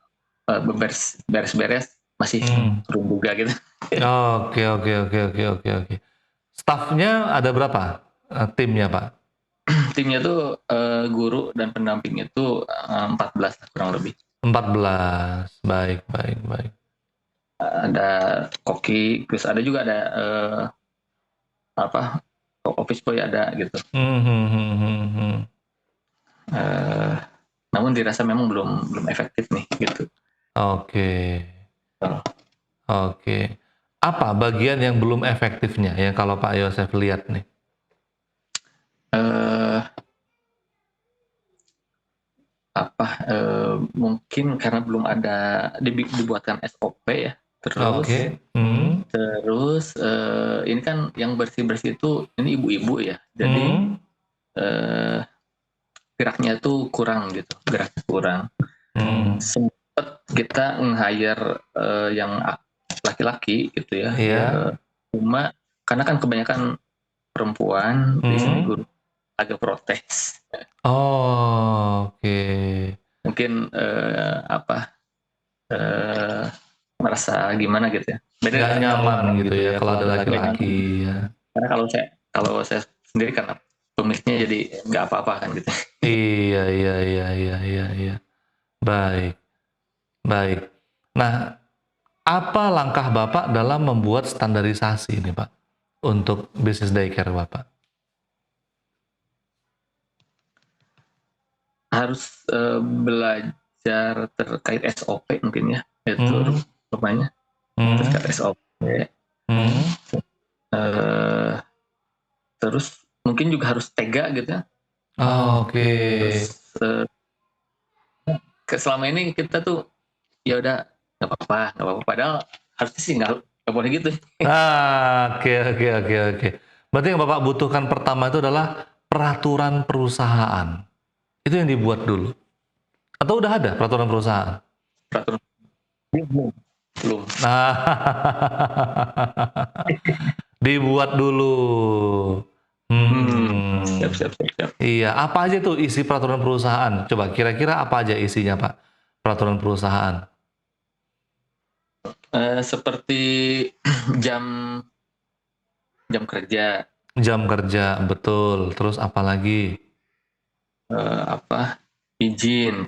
beres-beres masih turun juga gitu. Oke. Stafnya ada berapa? Timnya, Pak? Timnya tuh guru dan pendamping itu 14 kurang lebih. 14. Baik. Ada koki, terus ada juga ada office boy ada gitu. Namun dirasa memang belum efektif nih gitu. Oke. Apa bagian yang belum efektifnya yang kalau Pak Yosef lihat nih? Mungkin karena belum ada dibuatkan SOP ya. Terus ini kan yang bersih-bersih itu ini ibu-ibu ya. Jadi geraknya tuh kurang gitu, geraknya kurang. Sempat kita nge-hire yang laki-laki gitu ya. Cuma karena kan kebanyakan perempuan di sini guru agak protes. Oke. Mungkin merasa gimana gitu ya. Beda nyaman gitu ya kalau ada laki-laki ya. Karena kalau saya sendiri karena pemiliknya jadi nggak apa-apa kan gitu. Iya. Baik. Nah, apa langkah Bapak dalam membuat standarisasi ini, Pak, untuk bisnis daycare Bapak? Harus belajar terkait SOP mungkin ya, itu rupanya terkait SOP. Terus mungkin juga harus tega gitu ya. Oke. Selama ini kita tuh ya udah nggak apa-apa, padahal harusnya sih nggak boleh gitu. Oke. Berarti yang Bapak butuhkan pertama itu adalah peraturan perusahaan. Itu yang dibuat dulu. Atau udah ada peraturan perusahaan? Peraturan belum. Dibuat dulu. Siap. Iya, apa aja tuh isi peraturan perusahaan? Coba kira-kira apa aja isinya, Pak? Peraturan perusahaan. Seperti jam kerja. Jam kerja, betul. Terus apa lagi? Terkait izin.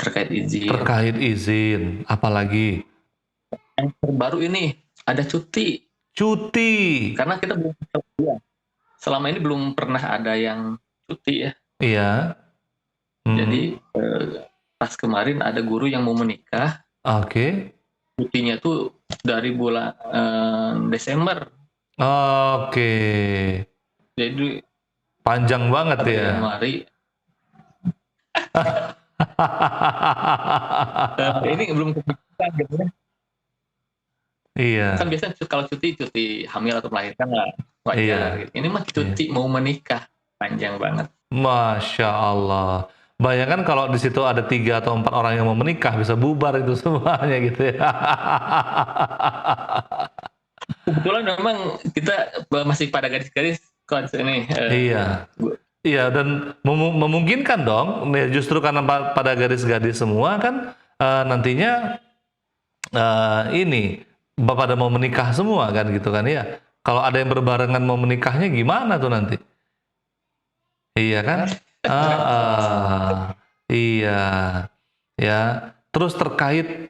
Terkait izin, apa lagi? Yang terbaru ini ada cuti. Karena kita belum selama ini belum pernah ada yang cuti ya. Iya. Jadi pas kemarin ada guru yang mau menikah. Oke. Cutinya tuh dari bulan Desember. Oke. Jadi panjang banget ya. Januari. Ini belum kepikiran gitu ya. Iya. Kan biasanya kalau cuti hamil atau melahirkan lah wajar. Gitu. Ini mah cuti mau menikah, panjang banget. Masya Allah. Bayangkan kalau di situ ada 3 atau 4 orang yang mau menikah, bisa bubar itu semuanya gitu ya. Kebetulan memang kita masih pada garis-garis ini. Iya, dan memungkinkan dong. Justru karena pada garis-garis semua kan nantinya ini Bapak ada mau menikah semua kan gitu kan ya. Kalau ada yang berbarengan mau menikahnya gimana tuh nanti? Iya kan? Iya. Ya. Terus terkait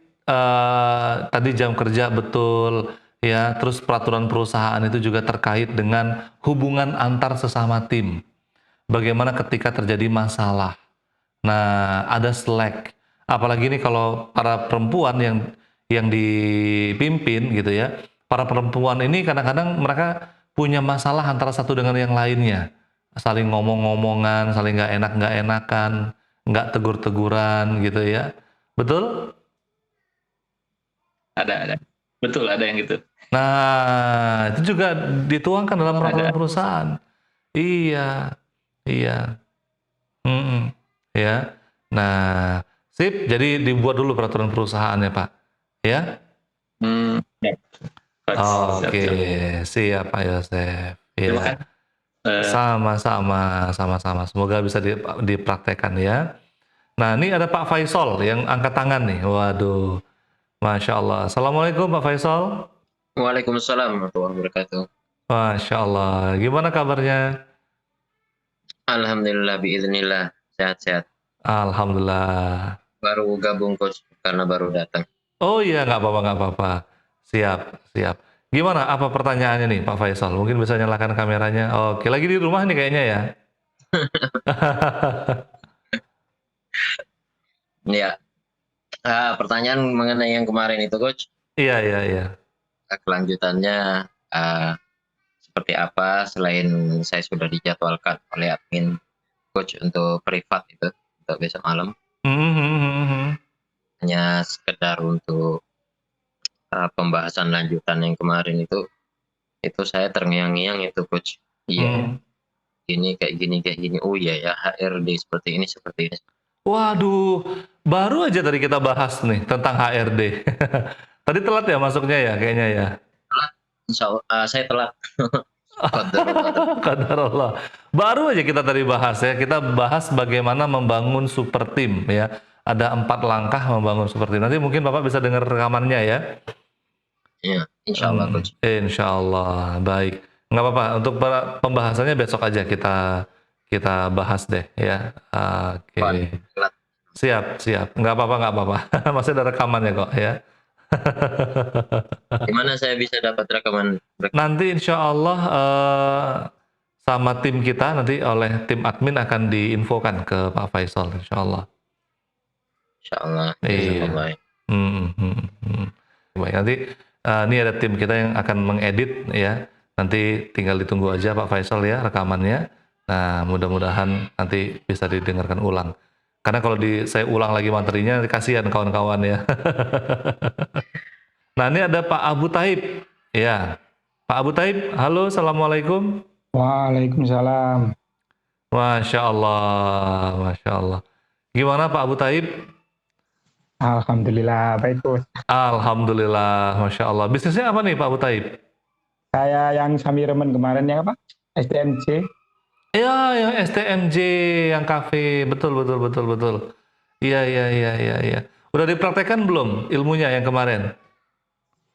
tadi jam kerja betul ya. Terus peraturan perusahaan itu juga terkait dengan hubungan antar sesama tim. Bagaimana ketika terjadi masalah. Nah, ada Slack. Apalagi nih kalau para perempuan yang dipimpin gitu ya. Para perempuan ini kadang-kadang mereka punya masalah antara satu dengan yang lainnya. Saling ngomong-ngomongan, saling nggak enakan, nggak tegur-teguran gitu ya. Betul? Ada. Betul, ada yang gitu. Nah, itu juga dituangkan dalam peraturan perusahaan. Iya, iya. Ya. Nah, sip. Jadi dibuat dulu peraturan perusahaan ya, Pak. Ya? Ya. Oke, siap Pak Yosef. Terima Ya. kasih. Sama-sama. Semoga bisa dipraktekkan ya. Nah, ini ada Pak Faisal yang angkat tangan nih. Waduh, Masya Allah. Assalamualaikum Pak Faisal. Waalaikumsalam warahmatullahi wabarakatuh. Masya Allah. Gimana kabarnya? Alhamdulillah, biiznillah, sehat-sehat. Alhamdulillah. Baru gabung coach karena baru datang. Oh iya, nggak apa-apa. Siap. Gimana? Apa pertanyaannya nih Pak Faisal? Mungkin bisa nyalakan kameranya. Oke, lagi di rumah nih kayaknya ya. Ya, pertanyaan mengenai yang kemarin itu coach. Iya. Kelanjutannya seperti apa selain saya sudah dijadwalkan oleh admin coach untuk privat itu untuk besok malam. Hanya sekedar untuk pembahasan lanjutan yang kemarin itu saya terngiang-ngiang itu coach. Iya. Kayak gini. Oh iya ya, HRD seperti ini. Waduh, baru aja tadi kita bahas nih tentang HRD. Tadi telat ya masuknya ya kayaknya ya. Insya Allah, saya telat. Qadarullah. Baru aja kita tadi bahas ya. Kita bahas bagaimana membangun super team ya. Ada 4 langkah membangun super team. Nanti mungkin Bapak bisa dengar rekamannya ya. Iya, insya Allah coach. Insya Allah, baik. Nggak apa-apa. Untuk pembahasannya besok aja kita bahas deh ya. Oke. Siap. Nggak apa-apa. Masih ada rekamannya kok ya. Gimana saya bisa dapat rekaman? Nanti insya Allah sama tim kita nanti oleh tim admin akan diinfokan ke Pak Faisal insya Allah. Insya Allah. Iya. Baik, nanti ini ada tim kita yang akan mengedit ya. Nanti tinggal ditunggu aja Pak Faisal ya rekamannya. Nah, mudah-mudahan nanti bisa didengarkan ulang. Karena kalau saya ulang lagi materinya, kasihan kawan-kawan ya. Nah, ini ada Pak Abu Taib. Ya, Pak Abu Taib. Halo, Assalamualaikum. Waalaikumsalam. Masya Allah. Gimana Pak Abu Taib? Alhamdulillah, baik Coach. Alhamdulillah, Masya Allah. Bisnisnya apa nih Pak Abu Taib? Saya yang Sami Remen kemarin ya apa? STMJ. Iya, yang STMJ, yang kafe, betul. Iya. Udah dipraktekkan belum ilmunya yang kemarin?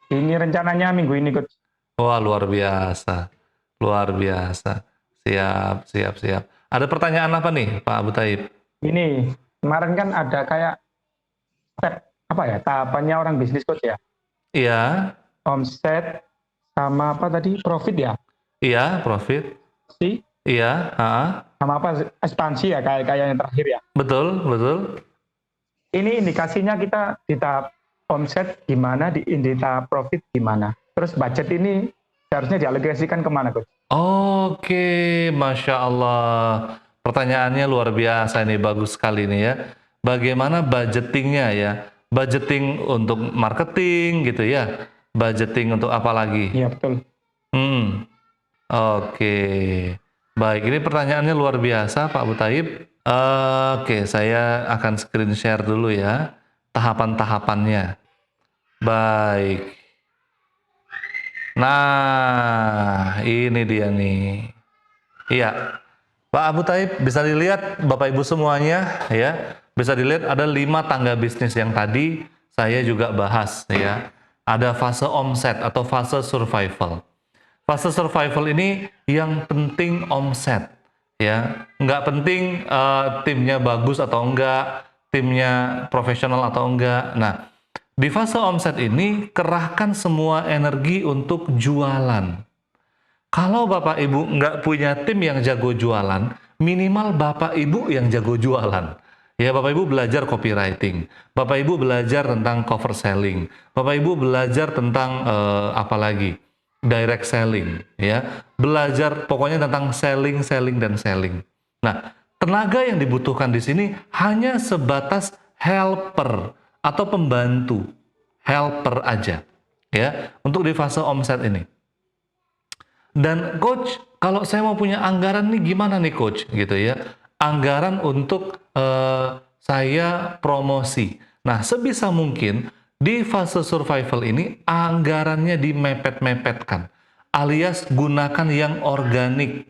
Ini rencananya minggu ini Coach. Wah, luar biasa. Siap. Ada pertanyaan apa nih Pak Abu Taib? Ini kemarin kan ada kayak step tahapannya orang bisnis Coach ya. Iya. Omset sama apa tadi? Profit ya? Iya, profit. Iya, sama apa ekspansi ya kayak yang terakhir ya. Betul. Ini indikasinya kita di tahap omset gimana, di tahap profit gimana. Terus budget ini seharusnya dialokasikan kemana Coach? Oke, Masya Allah. Pertanyaannya luar biasa nih, bagus sekali nih ya. Bagaimana budgetingnya ya? Budgeting untuk marketing gitu ya? Budgeting untuk apa lagi? Iya betul. Oke. Baik, ini pertanyaannya luar biasa Pak Abu Taib. Oke, saya akan screen share dulu ya tahapan-tahapannya. Baik. Nah, ini dia nih. Iya. Pak Abu Taib bisa dilihat Bapak Ibu semuanya ya. Bisa dilihat ada 5 tangga bisnis yang tadi saya juga bahas ya. Ada fase omset atau fase survival. Fase survival ini yang penting omset, ya. Nggak penting timnya bagus atau enggak, timnya profesional atau enggak. Nah, di fase omset ini kerahkan semua energi untuk jualan. Kalau Bapak Ibu nggak punya tim yang jago jualan, minimal Bapak Ibu yang jago jualan. Ya, Bapak Ibu belajar copywriting, Bapak Ibu belajar tentang cover selling, Bapak Ibu belajar tentang apa lagi? Direct selling, ya. Belajar pokoknya tentang selling, selling dan selling. Nah, tenaga yang dibutuhkan di sini hanya sebatas helper atau pembantu, helper aja, ya, untuk di fase omset ini. Dan coach, kalau saya mau punya anggaran nih gimana nih coach, gitu ya? Anggaran untuk saya promosi. Nah, sebisa mungkin di fase survival ini anggarannya dimepet-mepetkan, alias gunakan yang organik.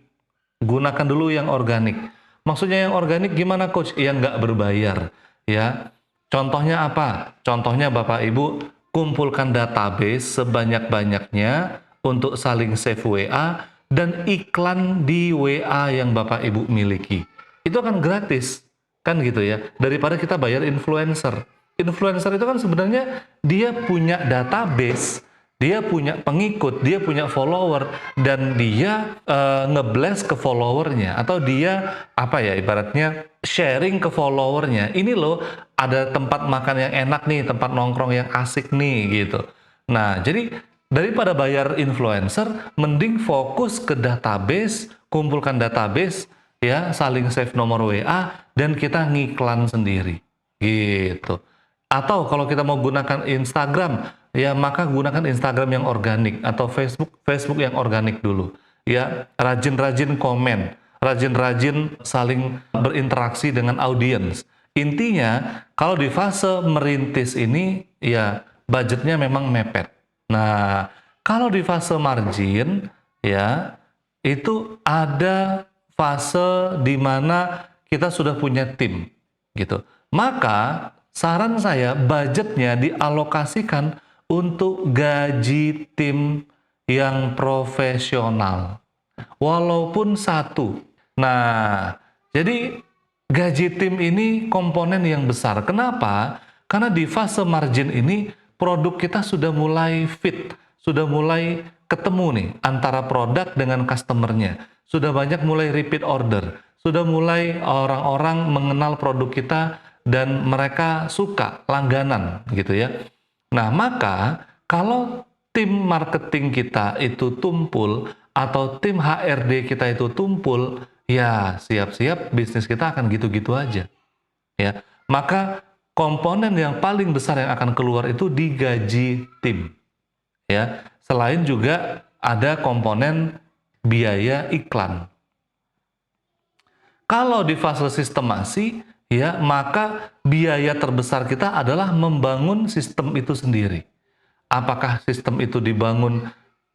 Gunakan dulu yang organik. Maksudnya yang organik gimana coach? Yang nggak berbayar, ya. Contohnya apa? Contohnya Bapak Ibu kumpulkan database sebanyak-banyaknya untuk saling save WA dan iklan di WA yang Bapak Ibu miliki. Itu akan gratis, kan gitu ya. Daripada kita bayar influencer. Influencer itu kan sebenarnya dia punya database, dia punya pengikut, dia punya follower, dan dia ngeblast ke followernya, atau dia apa ya ibaratnya sharing ke followernya. Ini loh ada tempat makan yang enak nih, tempat nongkrong yang asik nih gitu. Nah, jadi daripada bayar influencer, mending fokus ke database, kumpulkan database, ya, saling save nomor WA, dan kita ngiklan sendiri, gitu. Atau kalau kita mau gunakan Instagram, ya maka gunakan Instagram yang organik, atau Facebook yang organik dulu. Ya, rajin-rajin komen, rajin-rajin saling berinteraksi dengan audiens. Intinya, kalau di fase merintis ini, ya budgetnya memang mepet. Nah, kalau di fase margin, ya, itu ada fase di mana kita sudah punya tim, gitu. Maka, saran saya budgetnya dialokasikan untuk gaji tim yang profesional. Walaupun satu. Nah, jadi gaji tim ini komponen yang besar. Kenapa? Karena di fase margin ini, produk kita sudah mulai fit, sudah mulai ketemu nih antara produk dengan customernya, sudah banyak mulai repeat order, sudah mulai orang-orang mengenal produk kita dan mereka suka langganan gitu ya. Nah, maka kalau tim marketing kita itu tumpul atau tim HRD kita itu tumpul, ya siap-siap bisnis kita akan gitu-gitu aja. Ya, maka komponen yang paling besar yang akan keluar itu di gaji tim. Ya, selain juga ada komponen biaya iklan. Kalau di fase sistemasi, ya, maka biaya terbesar kita adalah membangun sistem itu sendiri. Apakah sistem itu dibangun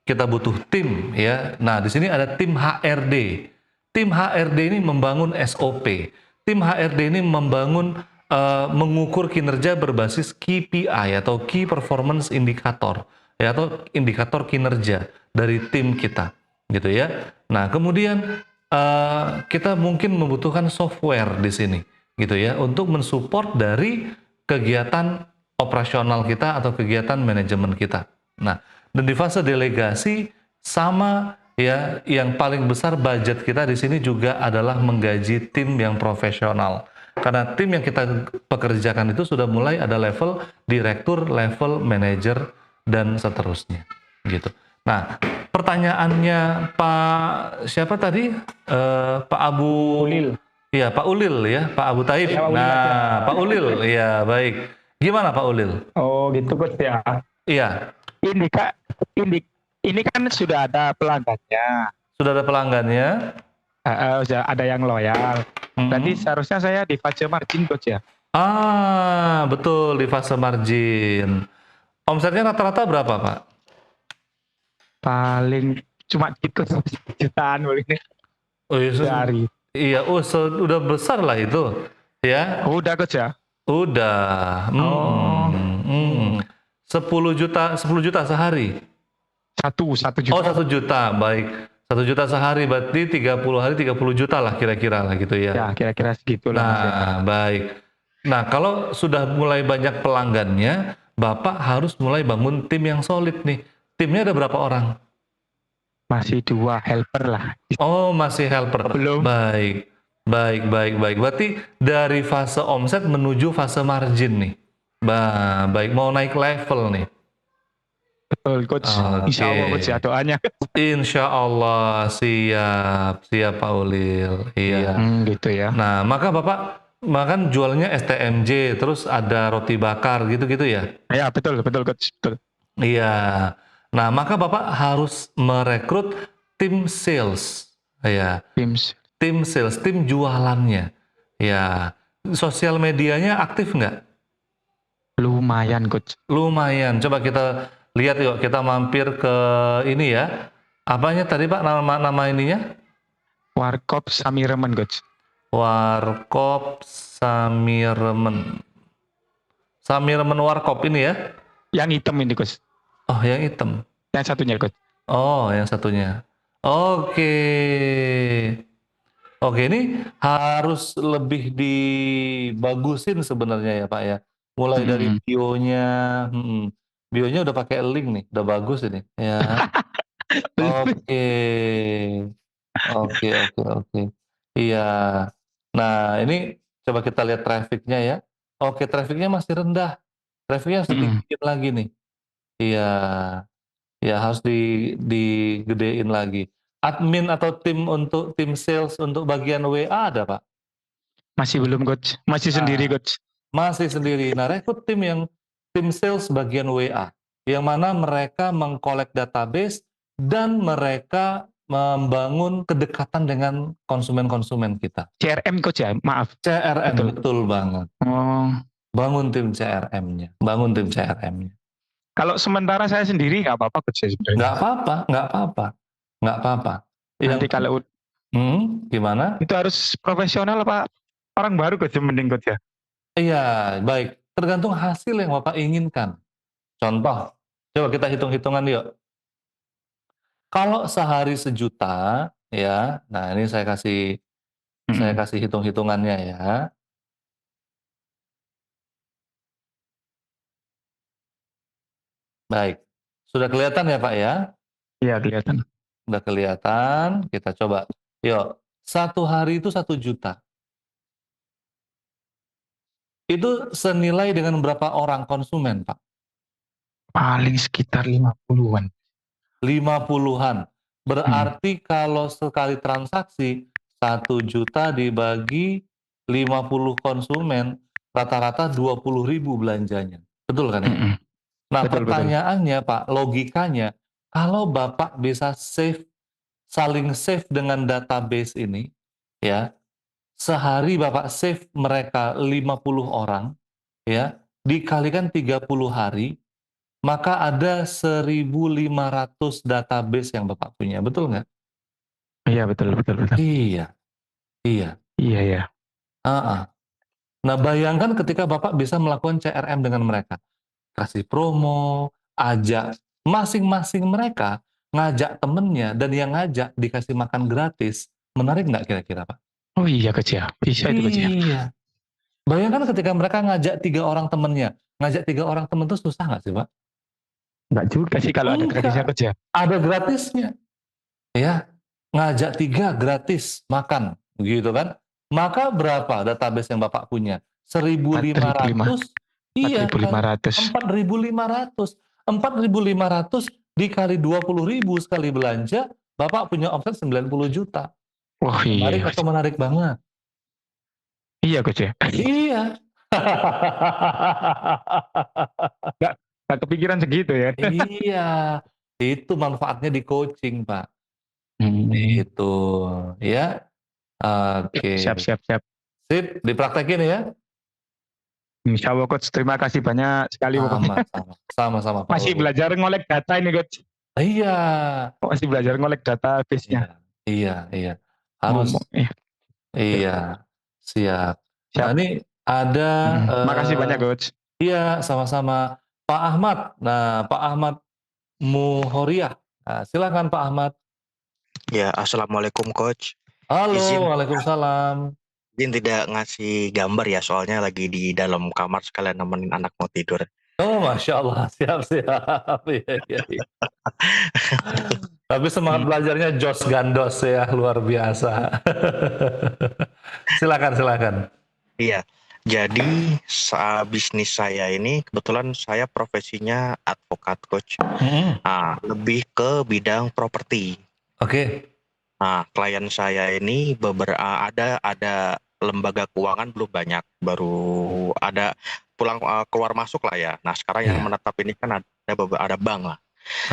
kita butuh tim, ya. Nah, di sini ada tim HRD. Tim HRD ini membangun SOP. Tim HRD ini membangun mengukur kinerja berbasis KPI atau Key Performance Indicator, ya, atau indikator kinerja dari tim kita, gitu ya. Nah, kemudian kita mungkin membutuhkan software di sini, gitu ya, untuk mensupport dari kegiatan operasional kita atau kegiatan manajemen kita. Nah, dan di fase delegasi sama, ya, yang paling besar budget kita di sini juga adalah menggaji tim yang profesional. Karena tim yang kita pekerjakan itu sudah mulai ada level direktur, level manager, dan seterusnya, gitu. Nah, pertanyaannya Pak siapa tadi? Pak Abu Ulil. Iya, Pak Ulil ya, Pak Abu Taib. Ya, Pak Ulil, Nah, ya. Pak Ulil, iya baik. Gimana Pak Ulil? Oh gitu coach ya. Iya, Ini kak, ini kan sudah ada pelanggannya, sudah ada pelanggannya. sudah ada yang loyal. Berarti seharusnya saya di fase margin coach ya. Ah, betul, di fase margin. Omsetnya rata-rata berapa, Pak? Paling cuma gitu jutaan boleh Oh, iya, dari. iya, udah besar lah itu, ya. Udah coach ya. Udah. 10 juta sehari. Satu juta. Oh, 1 juta, baik. 1 juta sehari, berarti 30 hari 30 juta lah kira-kira lah gitu ya. Ya kira-kira segitulah. Nah, baik. Nah, kalau sudah mulai banyak pelanggannya, Bapak harus mulai bangun tim yang solid nih. Timnya ada berapa orang? Masih 2 helper lah. Oh, masih helper. Belum. Baik. Baik, baik, baik. Berarti dari fase omset menuju fase margin nih. Baik, mau naik level nih. Betul, Coach. Insya Allah, Coach, ya, doanya. Insya Allah, siap, siap Pak Ulil. Iya. Gitu ya. Nah, maka Bapak makan jualnya STMJ, terus ada roti bakar gitu-gitu ya? Ya, betul, Coach. Betul. Iya. Nah, maka Bapak harus merekrut tim sales. Ya, Teams. tim sales, tim jualannya. Ya, sosial medianya aktif nggak? Lumayan, Coach. Lumayan. Coba kita lihat yuk, kita mampir ke ini ya. Apanya tadi Pak nama ininya? Warkop Samiremen, Coach. Warkop Samiremen. Samiremen Warkop ini ya? Yang hitam ini, Coach. Oh, yang hitam. Yang satunya, Coach. Oh, yang satunya. Oke. Oke, ini harus lebih dibagusin sebenarnya ya Pak ya. Mulai dari bionya, bionya udah pakai link nih, udah bagus ini ya. Oke, oke. Iya. Nah, ini coba kita lihat trafficnya ya. Oke, trafficnya masih rendah. Trafficnya harus ditinggiin lagi nih. Iya, ya harus digedein lagi. Admin atau tim untuk tim sales untuk bagian WA ada Pak? Masih belum, Coach. Masih sendiri, Coach. Masih sendiri. Nah, rekrut tim sales bagian WA, yang mana mereka mengkolek database dan mereka membangun kedekatan dengan konsumen-konsumen kita. CRM, Coach, ya? Maaf. CRM, betul banget. Oh. Bangun tim CRM-nya. Kalau sementara saya sendiri nggak apa-apa, Coach, ya, sebenarnya. Nggak apa-apa. Nanti kalau gimana? itu harus profesional apa orang baru, Coach, yang mending, Coach, ya? Iya, baik. Tergantung hasil yang Bapak inginkan. Contoh, coba kita hitung-hitungan yuk. Kalau sehari 1 juta, ya, nah ini saya kasih hitung-hitungannya ya. Baik, sudah kelihatan ya Pak ya? Iya, kelihatan. Sudah kelihatan, kita coba. Yuk, 1 hari itu 1 juta. Itu senilai dengan berapa orang konsumen Pak? Paling sekitar 50-an. 50-an. Berarti kalau sekali transaksi 1 juta dibagi 50 konsumen, rata-rata 20.000 belanjanya. Betul kan ya? Nah, pertanyaannya Pak, logikanya, kalau Bapak bisa saling save dengan database ini, ya, sehari Bapak save mereka 50 orang, ya, dikalikan 30 hari, maka ada 1.500 database yang Bapak punya, betul nggak? Iya, betul. Iya. Iya, ya. Nah, bayangkan ketika Bapak bisa melakukan CRM dengan mereka. Kasih promo, ajak masing-masing mereka, ngajak temennya, dan yang ngajak dikasih makan gratis. Menarik nggak kira-kira Pak? Oh iya, Coach, ya. Bisa itu, Coach, ya. Iya. Bayangkan ketika mereka ngajak 3 orang temennya. Ngajak 3 orang temen itu susah nggak sih Pak? Nggak juga sih kalau ada gratisnya, Coach, ya. Ada gratisnya. Ya, ngajak 3 gratis makan, gitu kan? Maka berapa database yang Bapak punya? 1.500. Iya, 4.500. 4.500. 4.500 dikali 20.000 sekali belanja, Bapak punya omset 90 juta. Wah, iya. Menarik atau menarik banget? Iya, Coach, ya. Iya. Nggak kepikiran segitu ya. Iya. Itu manfaatnya di coaching, Pak. Itu, ya. Oke. Siap. Sip, dipraktekin ya. Insya Allah, Coach. Terima kasih banyak sekali. Sama-sama. Masih belajar ngolek data ini, Coach. Iya. Masih belajar ngolek data base-nya. Iya. Harus. Iya. Siap. Nah, ini ada. Makasih banyak, Coach. Iya, sama-sama. Pak Ahmad. Nah, Pak Ahmad Muhoriah. Nah, silakan Pak Ahmad. Ya, assalamualaikum Coach. Halo, waalaikumsalam. Izin tidak ngasih gambar ya, soalnya lagi di dalam kamar sekalian nemenin anak mau tidur. Oh, Masya Allah, siap. Iya. Tapi semangat belajarnya Jos Gandos ya, luar biasa. Silakan, silakan. Iya. Jadi bisnis saya ini kebetulan saya profesinya advokat, Coach. Lebih ke bidang properti. Oke. Nah, klien saya ini ada lembaga keuangan belum banyak, baru ada keluar masuk lah ya. Nah, sekarang yang Iya, menetap ini kan ada bank lah.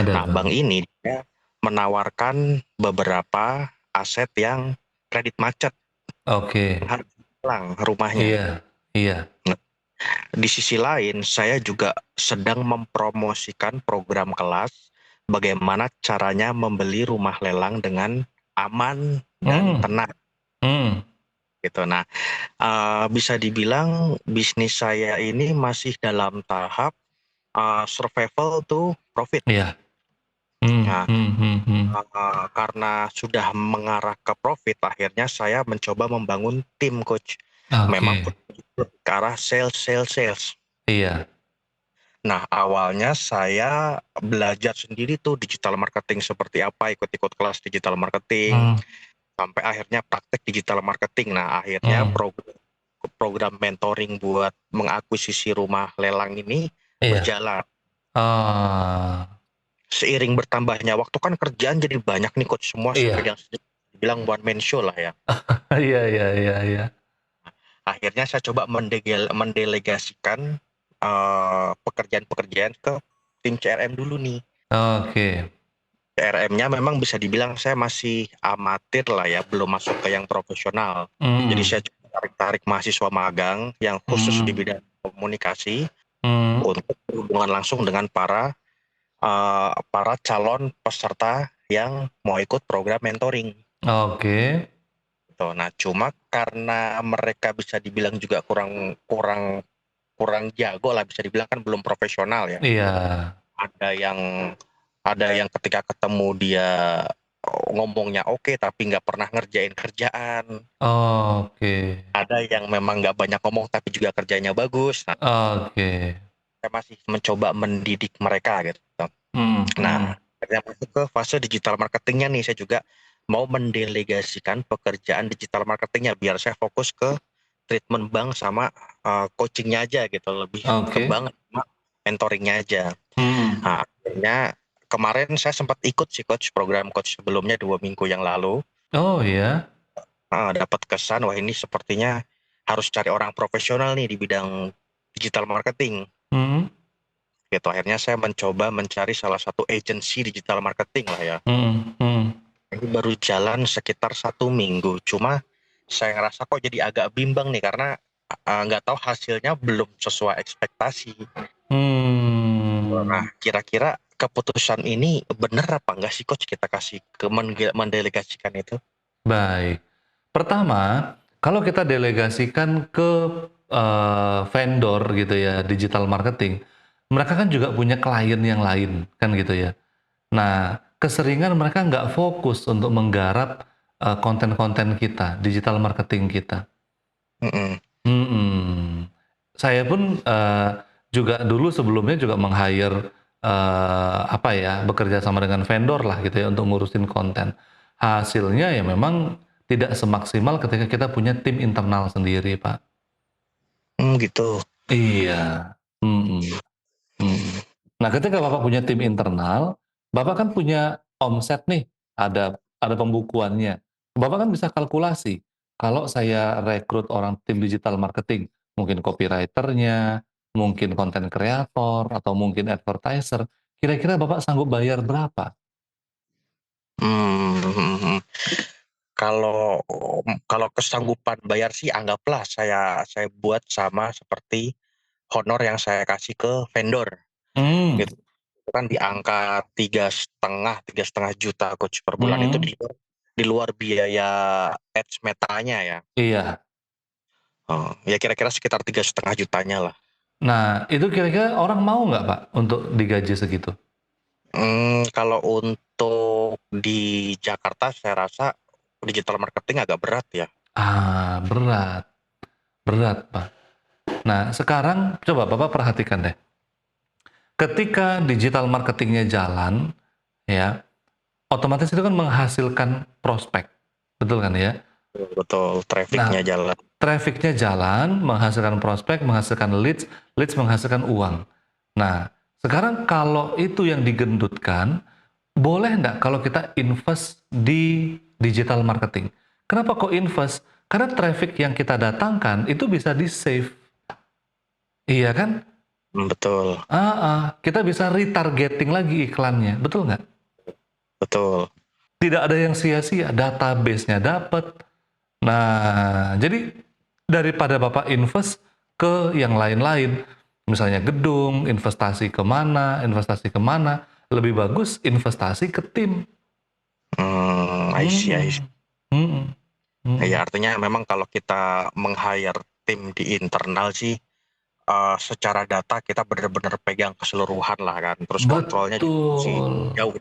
ada Nah, bank Bang. ini dia menawarkan beberapa aset yang kredit macet, Oke. harus hilang rumahnya. Iya, iya. Di sisi lain, saya juga sedang mempromosikan program kelas bagaimana caranya membeli rumah lelang dengan aman dan tenang Hmm. gitu. Nah, bisa dibilang bisnis saya ini masih dalam tahap survival to profit. Iya. Nah, karena sudah mengarah ke profit, akhirnya saya mencoba membangun tim, Coach. Memang Oke. ke arah sales. Iya. Nah, awalnya saya belajar sendiri tuh digital marketing seperti apa, ikut-ikut kelas digital marketing, sampai akhirnya praktek digital marketing. Nah, akhirnya program mentoring buat mengakuisisi rumah lelang ini Iya. berjalan. Seiring Seiring bertambahnya waktu kan kerjaan jadi banyak nih, Coach. Semua Iya. yang bilang one man show lah ya. Iya, iya, iya, iya. Akhirnya saya coba mendelegasikan pekerjaan-pekerjaan ke tim CRM dulu nih. Oke. CRM-nya memang bisa dibilang saya masih amatir lah ya, belum masuk ke yang profesional. Jadi saya tarik mahasiswa magang yang khusus di bidang komunikasi untuk berhubungan langsung dengan para calon peserta yang mau ikut program mentoring. Oke. Nah, cuma karena mereka bisa dibilang juga kurang jago lah, bisa dibilang kan belum profesional ya. Iya. Ada yang ketika ketemu dia ngomongnya oke, tapi nggak pernah ngerjain kerjaan. Oke. Ada yang memang nggak banyak ngomong tapi juga kerjanya bagus. Nah, Oke. saya masih mencoba mendidik mereka gitu. Nah, akhirnya masuk ke fase digital marketingnya nih, saya juga mau mendelegasikan pekerjaan digital marketingnya biar saya fokus ke treatment bank sama coachingnya aja gitu, lebih ke bank sama mentoringnya aja. Nah, akhirnya kemarin saya sempat ikut sih, Coach, program coach sebelumnya 2 minggu yang lalu. Oh iya? Dapat kesan, wah ini sepertinya harus cari orang profesional nih di bidang digital marketing. Gitu, akhirnya saya mencoba mencari salah satu agensi digital marketing lah ya. Ini baru jalan sekitar 1 minggu, cuma saya ngerasa kok jadi agak bimbang nih karena nggak tahu hasilnya belum sesuai ekspektasi. Nah, kira-kira keputusan ini benar apa enggak sih, Coach, kita kasih ke mendelegasikan itu? Baik. Pertama, kalau kita delegasikan ke vendor gitu ya, digital marketing, mereka kan juga punya klien yang lain, kan gitu ya. Nah, keseringan mereka nggak fokus untuk menggarap konten-konten kita, digital marketing kita. Saya pun juga dulu sebelumnya juga meng-hire bekerja sama dengan vendor lah gitu ya untuk ngurusin konten. Hasilnya ya memang tidak semaksimal ketika kita punya tim internal sendiri, Pak. Gitu. Iya. Nah, ketika Bapak punya tim internal, Bapak kan punya omset nih, ada pembukuannya. Bapak kan bisa kalkulasi. Kalau saya rekrut orang tim digital marketing, mungkin copywriter-nya, mungkin konten kreator, atau mungkin advertiser, kira-kira Bapak sanggup bayar berapa? Kalau kesanggupan bayar sih anggaplah saya buat sama seperti honor yang saya kasih ke vendor. Gitu. Itu kan di angka 3,5 juta, Coach, per bulan. Itu di luar biaya ads metanya ya. Iya. Ya kira-kira sekitar 3,5 jutanya lah. Nah, itu kira-kira orang mau nggak, Pak, untuk digaji segitu? Kalau untuk di Jakarta saya rasa digital marketing agak berat ya. Berat. Berat, Pak. Nah, sekarang coba Bapak perhatikan deh. Ketika digital marketingnya jalan, ya, otomatis itu kan menghasilkan prospek, betul kan ya? Betul, trafficnya jalan. Trafficnya jalan, menghasilkan prospek, menghasilkan leads, leads menghasilkan uang. Nah, sekarang kalau itu yang digendutkan, boleh nggak kalau kita invest di digital marketing? Kenapa kok invest? Karena traffic yang kita datangkan itu bisa di-save. Iya kan? Betul. Kita bisa retargeting lagi iklannya, betul nggak? Betul. Tidak ada yang sia-sia, database-nya dapat. Nah, jadi daripada Bapak invest ke yang lain-lain, misalnya gedung, investasi kemana, lebih bagus investasi ke tim. I see. Ya, Hmm. artinya memang kalau kita meng-hire tim di internal sih, secara data kita benar-benar pegang keseluruhan lah kan. Terus kontrolnya masih Betul. jauh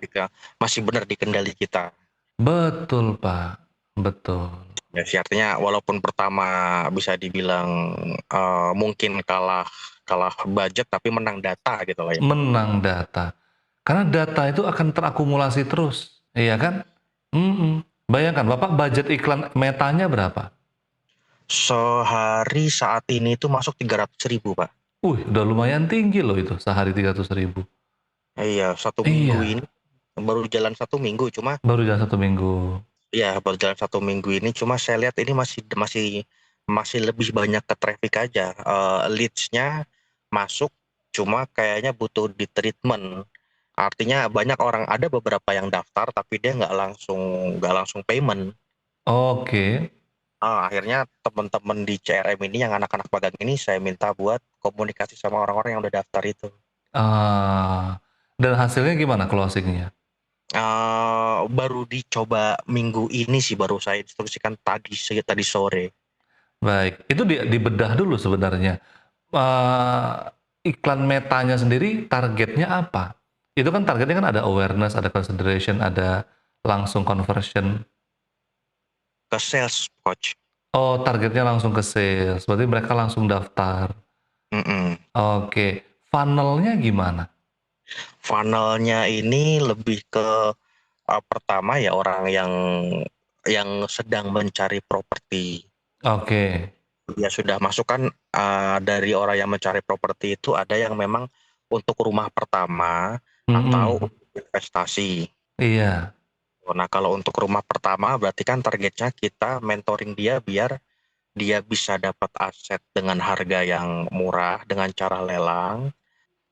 masih benar di kendali kita. Betul, Pak. Betul. Ya sih, artinya walaupun pertama bisa dibilang mungkin kalah budget, tapi menang data gitu lah ya. Menang data. Karena data itu akan terakumulasi terus, iya kan? Bayangkan, Bapak budget iklan metanya berapa? Sehari saat ini itu masuk 300.000, Pak. Udah lumayan tinggi loh itu, sehari 300.000. Iya, minggu ini baru jalan 1 minggu, cuma baru jalan 1 minggu. Iya, baru jalan 1 minggu ini, cuma saya lihat ini masih lebih banyak ke traffic aja. Leads-nya masuk, cuma kayaknya butuh di treatment. Artinya ada beberapa yang daftar, tapi dia nggak langsung payment. Oke. Akhirnya teman-teman di CRM ini, yang anak-anak magang ini, saya minta buat komunikasi sama orang-orang yang udah daftar itu. Dan hasilnya gimana closing-nya? Baru dicoba minggu ini sih, baru saya instruksikan tadi sore. Baik, itu dibedah dulu sebenarnya. Iklan metanya sendiri targetnya apa? Itu kan targetnya kan ada awareness, ada consideration, ada langsung conversion. Ke sales, Coach. Oh, targetnya langsung ke sales, berarti mereka langsung daftar. Oke, funnelnya gimana? Funnelnya ini lebih ke pertama ya orang yang sedang mencari properti. Oke. Ya sudah masuk kan, dari orang yang mencari properti itu ada yang memang untuk rumah pertama atau investasi. Iya. Nah, kalau untuk rumah pertama berarti kan targetnya kita mentoring dia biar dia bisa dapat aset dengan harga yang murah dengan cara lelang.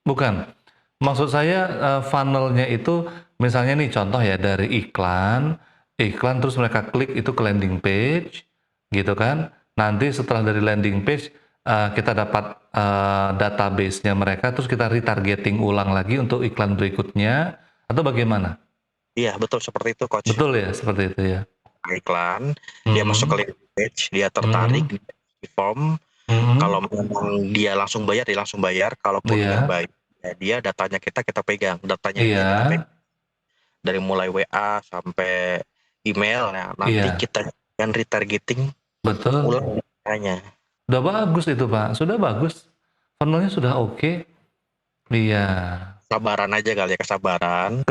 Bukan. Maksud saya funnelnya itu misalnya nih contoh ya, dari iklan terus mereka klik itu ke landing page gitu kan. Nanti setelah dari landing page kita dapat database-nya mereka, terus kita retargeting ulang lagi untuk iklan berikutnya, atau bagaimana? Iya, betul seperti itu, Coach. Betul ya, seperti itu ya. Iklan, dia masuk ke landing page, dia tertarik di form. Kalau memang dia langsung bayar, dia langsung bayar. Kalaupun nggak bayar, ya dia datanya kita pegang. Datanya dia kita pegang. Dari mulai WA sampai email, ya. Nanti kita yang retargeting ulang datanya. Udah bagus itu, Pak. Sudah bagus. Funnelnya sudah oke. Iya. Sabaran aja kali ya, kesabaran.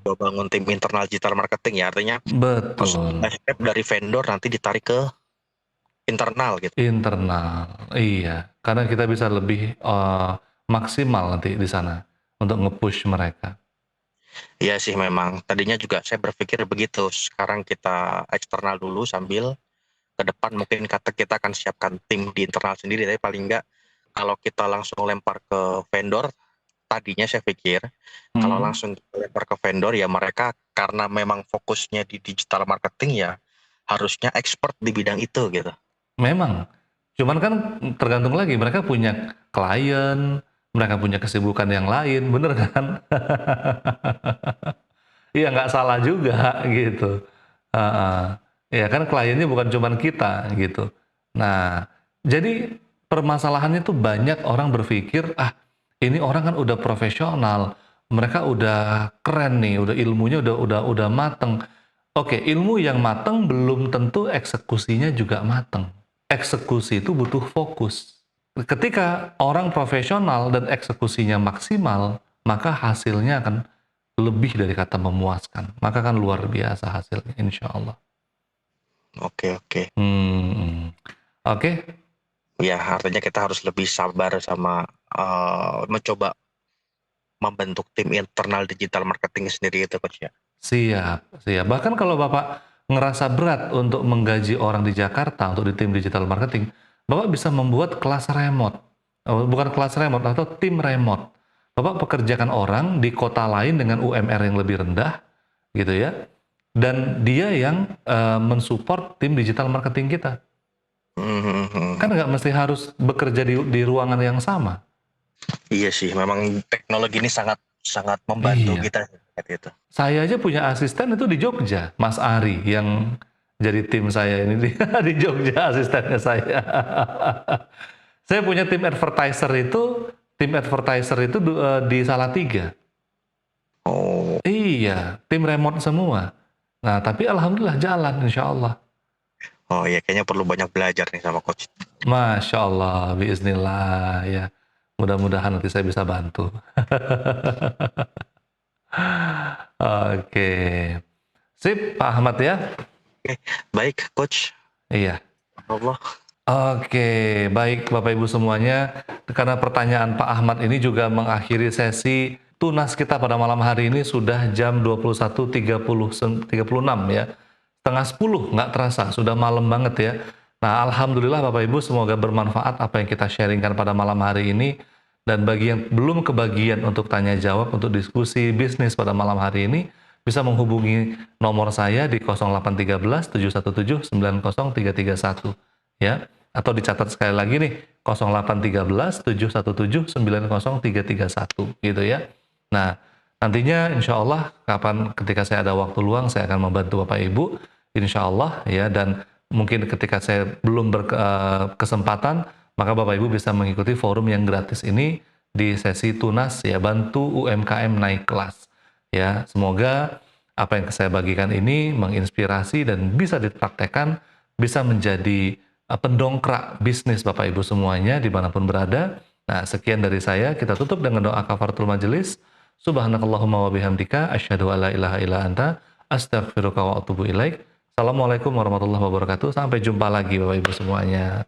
Bangun tim internal digital marketing ya, artinya betul. Step dari vendor nanti ditarik ke internal gitu. Internal, iya. Karena kita bisa lebih maksimal nanti di sana untuk nge-push mereka. Iya sih, memang tadinya juga saya berpikir begitu. Sekarang kita eksternal dulu, sambil ke depan mungkin kita akan siapkan tim di internal sendiri. Tapi paling enggak kalau kita langsung lempar ke vendor, tadinya saya pikir kalau langsung lempar ke vendor ya mereka karena memang fokusnya di digital marketing ya harusnya expert di bidang itu gitu. Memang, cuman kan tergantung lagi, mereka punya klien, mereka punya kesibukan yang lain, bener kan? Iya, nggak salah juga gitu. Ya kan kliennya bukan cuman kita gitu. Nah, jadi permasalahannya tuh banyak orang berpikir, ini orang kan udah profesional, mereka udah keren nih, udah ilmunya udah mateng. Oke, ilmu yang mateng belum tentu eksekusinya juga mateng. Eksekusi itu butuh fokus. Ketika orang profesional dan eksekusinya maksimal, maka hasilnya akan lebih dari kata memuaskan. Maka kan luar biasa hasilnya, insya Allah. Oke, oke. Oke. Ya, artinya kita harus lebih sabar sama mencoba membentuk tim internal digital marketing sendiri itu, Coach ya. Siap, siap. Bahkan kalau Bapak ngerasa berat untuk menggaji orang di Jakarta untuk di tim digital marketing, Bapak bisa membuat kelas remote. Bukan kelas remote atau tim remote. Bapak pekerjakan orang di kota lain dengan UMR yang lebih rendah, gitu ya. Dan dia yang mensupport tim digital marketing kita. Kan nggak mesti harus bekerja di ruangan yang sama. Iya sih, memang teknologi ini sangat membantu kita itu. Saya aja punya asisten itu di Jogja, Mas Ari yang jadi tim saya ini di Jogja asistennya saya. Saya punya tim advertiser itu di Salatiga. Oh. Iya, tim remote semua. Nah, tapi alhamdulillah jalan, insya Allah. Oh iya, kayaknya perlu banyak belajar nih sama Coach. Masya Allah, biiznillah ya. Mudah-mudahan nanti saya bisa bantu. Oke. Sip, Pak Ahmad ya. Oke, baik Coach. Iya. Allah. Oke, baik Bapak Ibu semuanya. Karena pertanyaan Pak Ahmad ini juga mengakhiri sesi tunas kita pada malam hari ini sudah jam 21.36 ya. Setengah 10, nggak terasa, sudah malam banget ya. Nah, alhamdulillah Bapak Ibu semoga bermanfaat apa yang kita sharingkan pada malam hari ini. Dan bagi yang belum kebagian untuk tanya jawab, untuk diskusi bisnis pada malam hari ini, bisa menghubungi nomor saya di 0813 717 90331 ya. Atau dicatat sekali lagi nih, 0813 717 90331 gitu ya. Nah, nantinya insya Allah ketika saya ada waktu luang, saya akan membantu Bapak Ibu, insya Allah ya. Dan mungkin ketika saya belum berkesempatan, maka Bapak Ibu bisa mengikuti forum yang gratis ini di sesi tunas ya, bantu UMKM naik kelas ya. Semoga apa yang saya bagikan ini menginspirasi dan bisa dipraktekkan, bisa menjadi pendongkrak bisnis Bapak Ibu semuanya dimanapun berada. Nah, sekian dari saya. Kita tutup dengan doa kafaratul majelis. Subhanakallahumma wa bihamdika asyhadu an la ilaha illa anta astaghfiruka wa atubu ilaik. Assalamualaikum warahmatullahi wabarakatuh. Sampai jumpa lagi Bapak Ibu semuanya.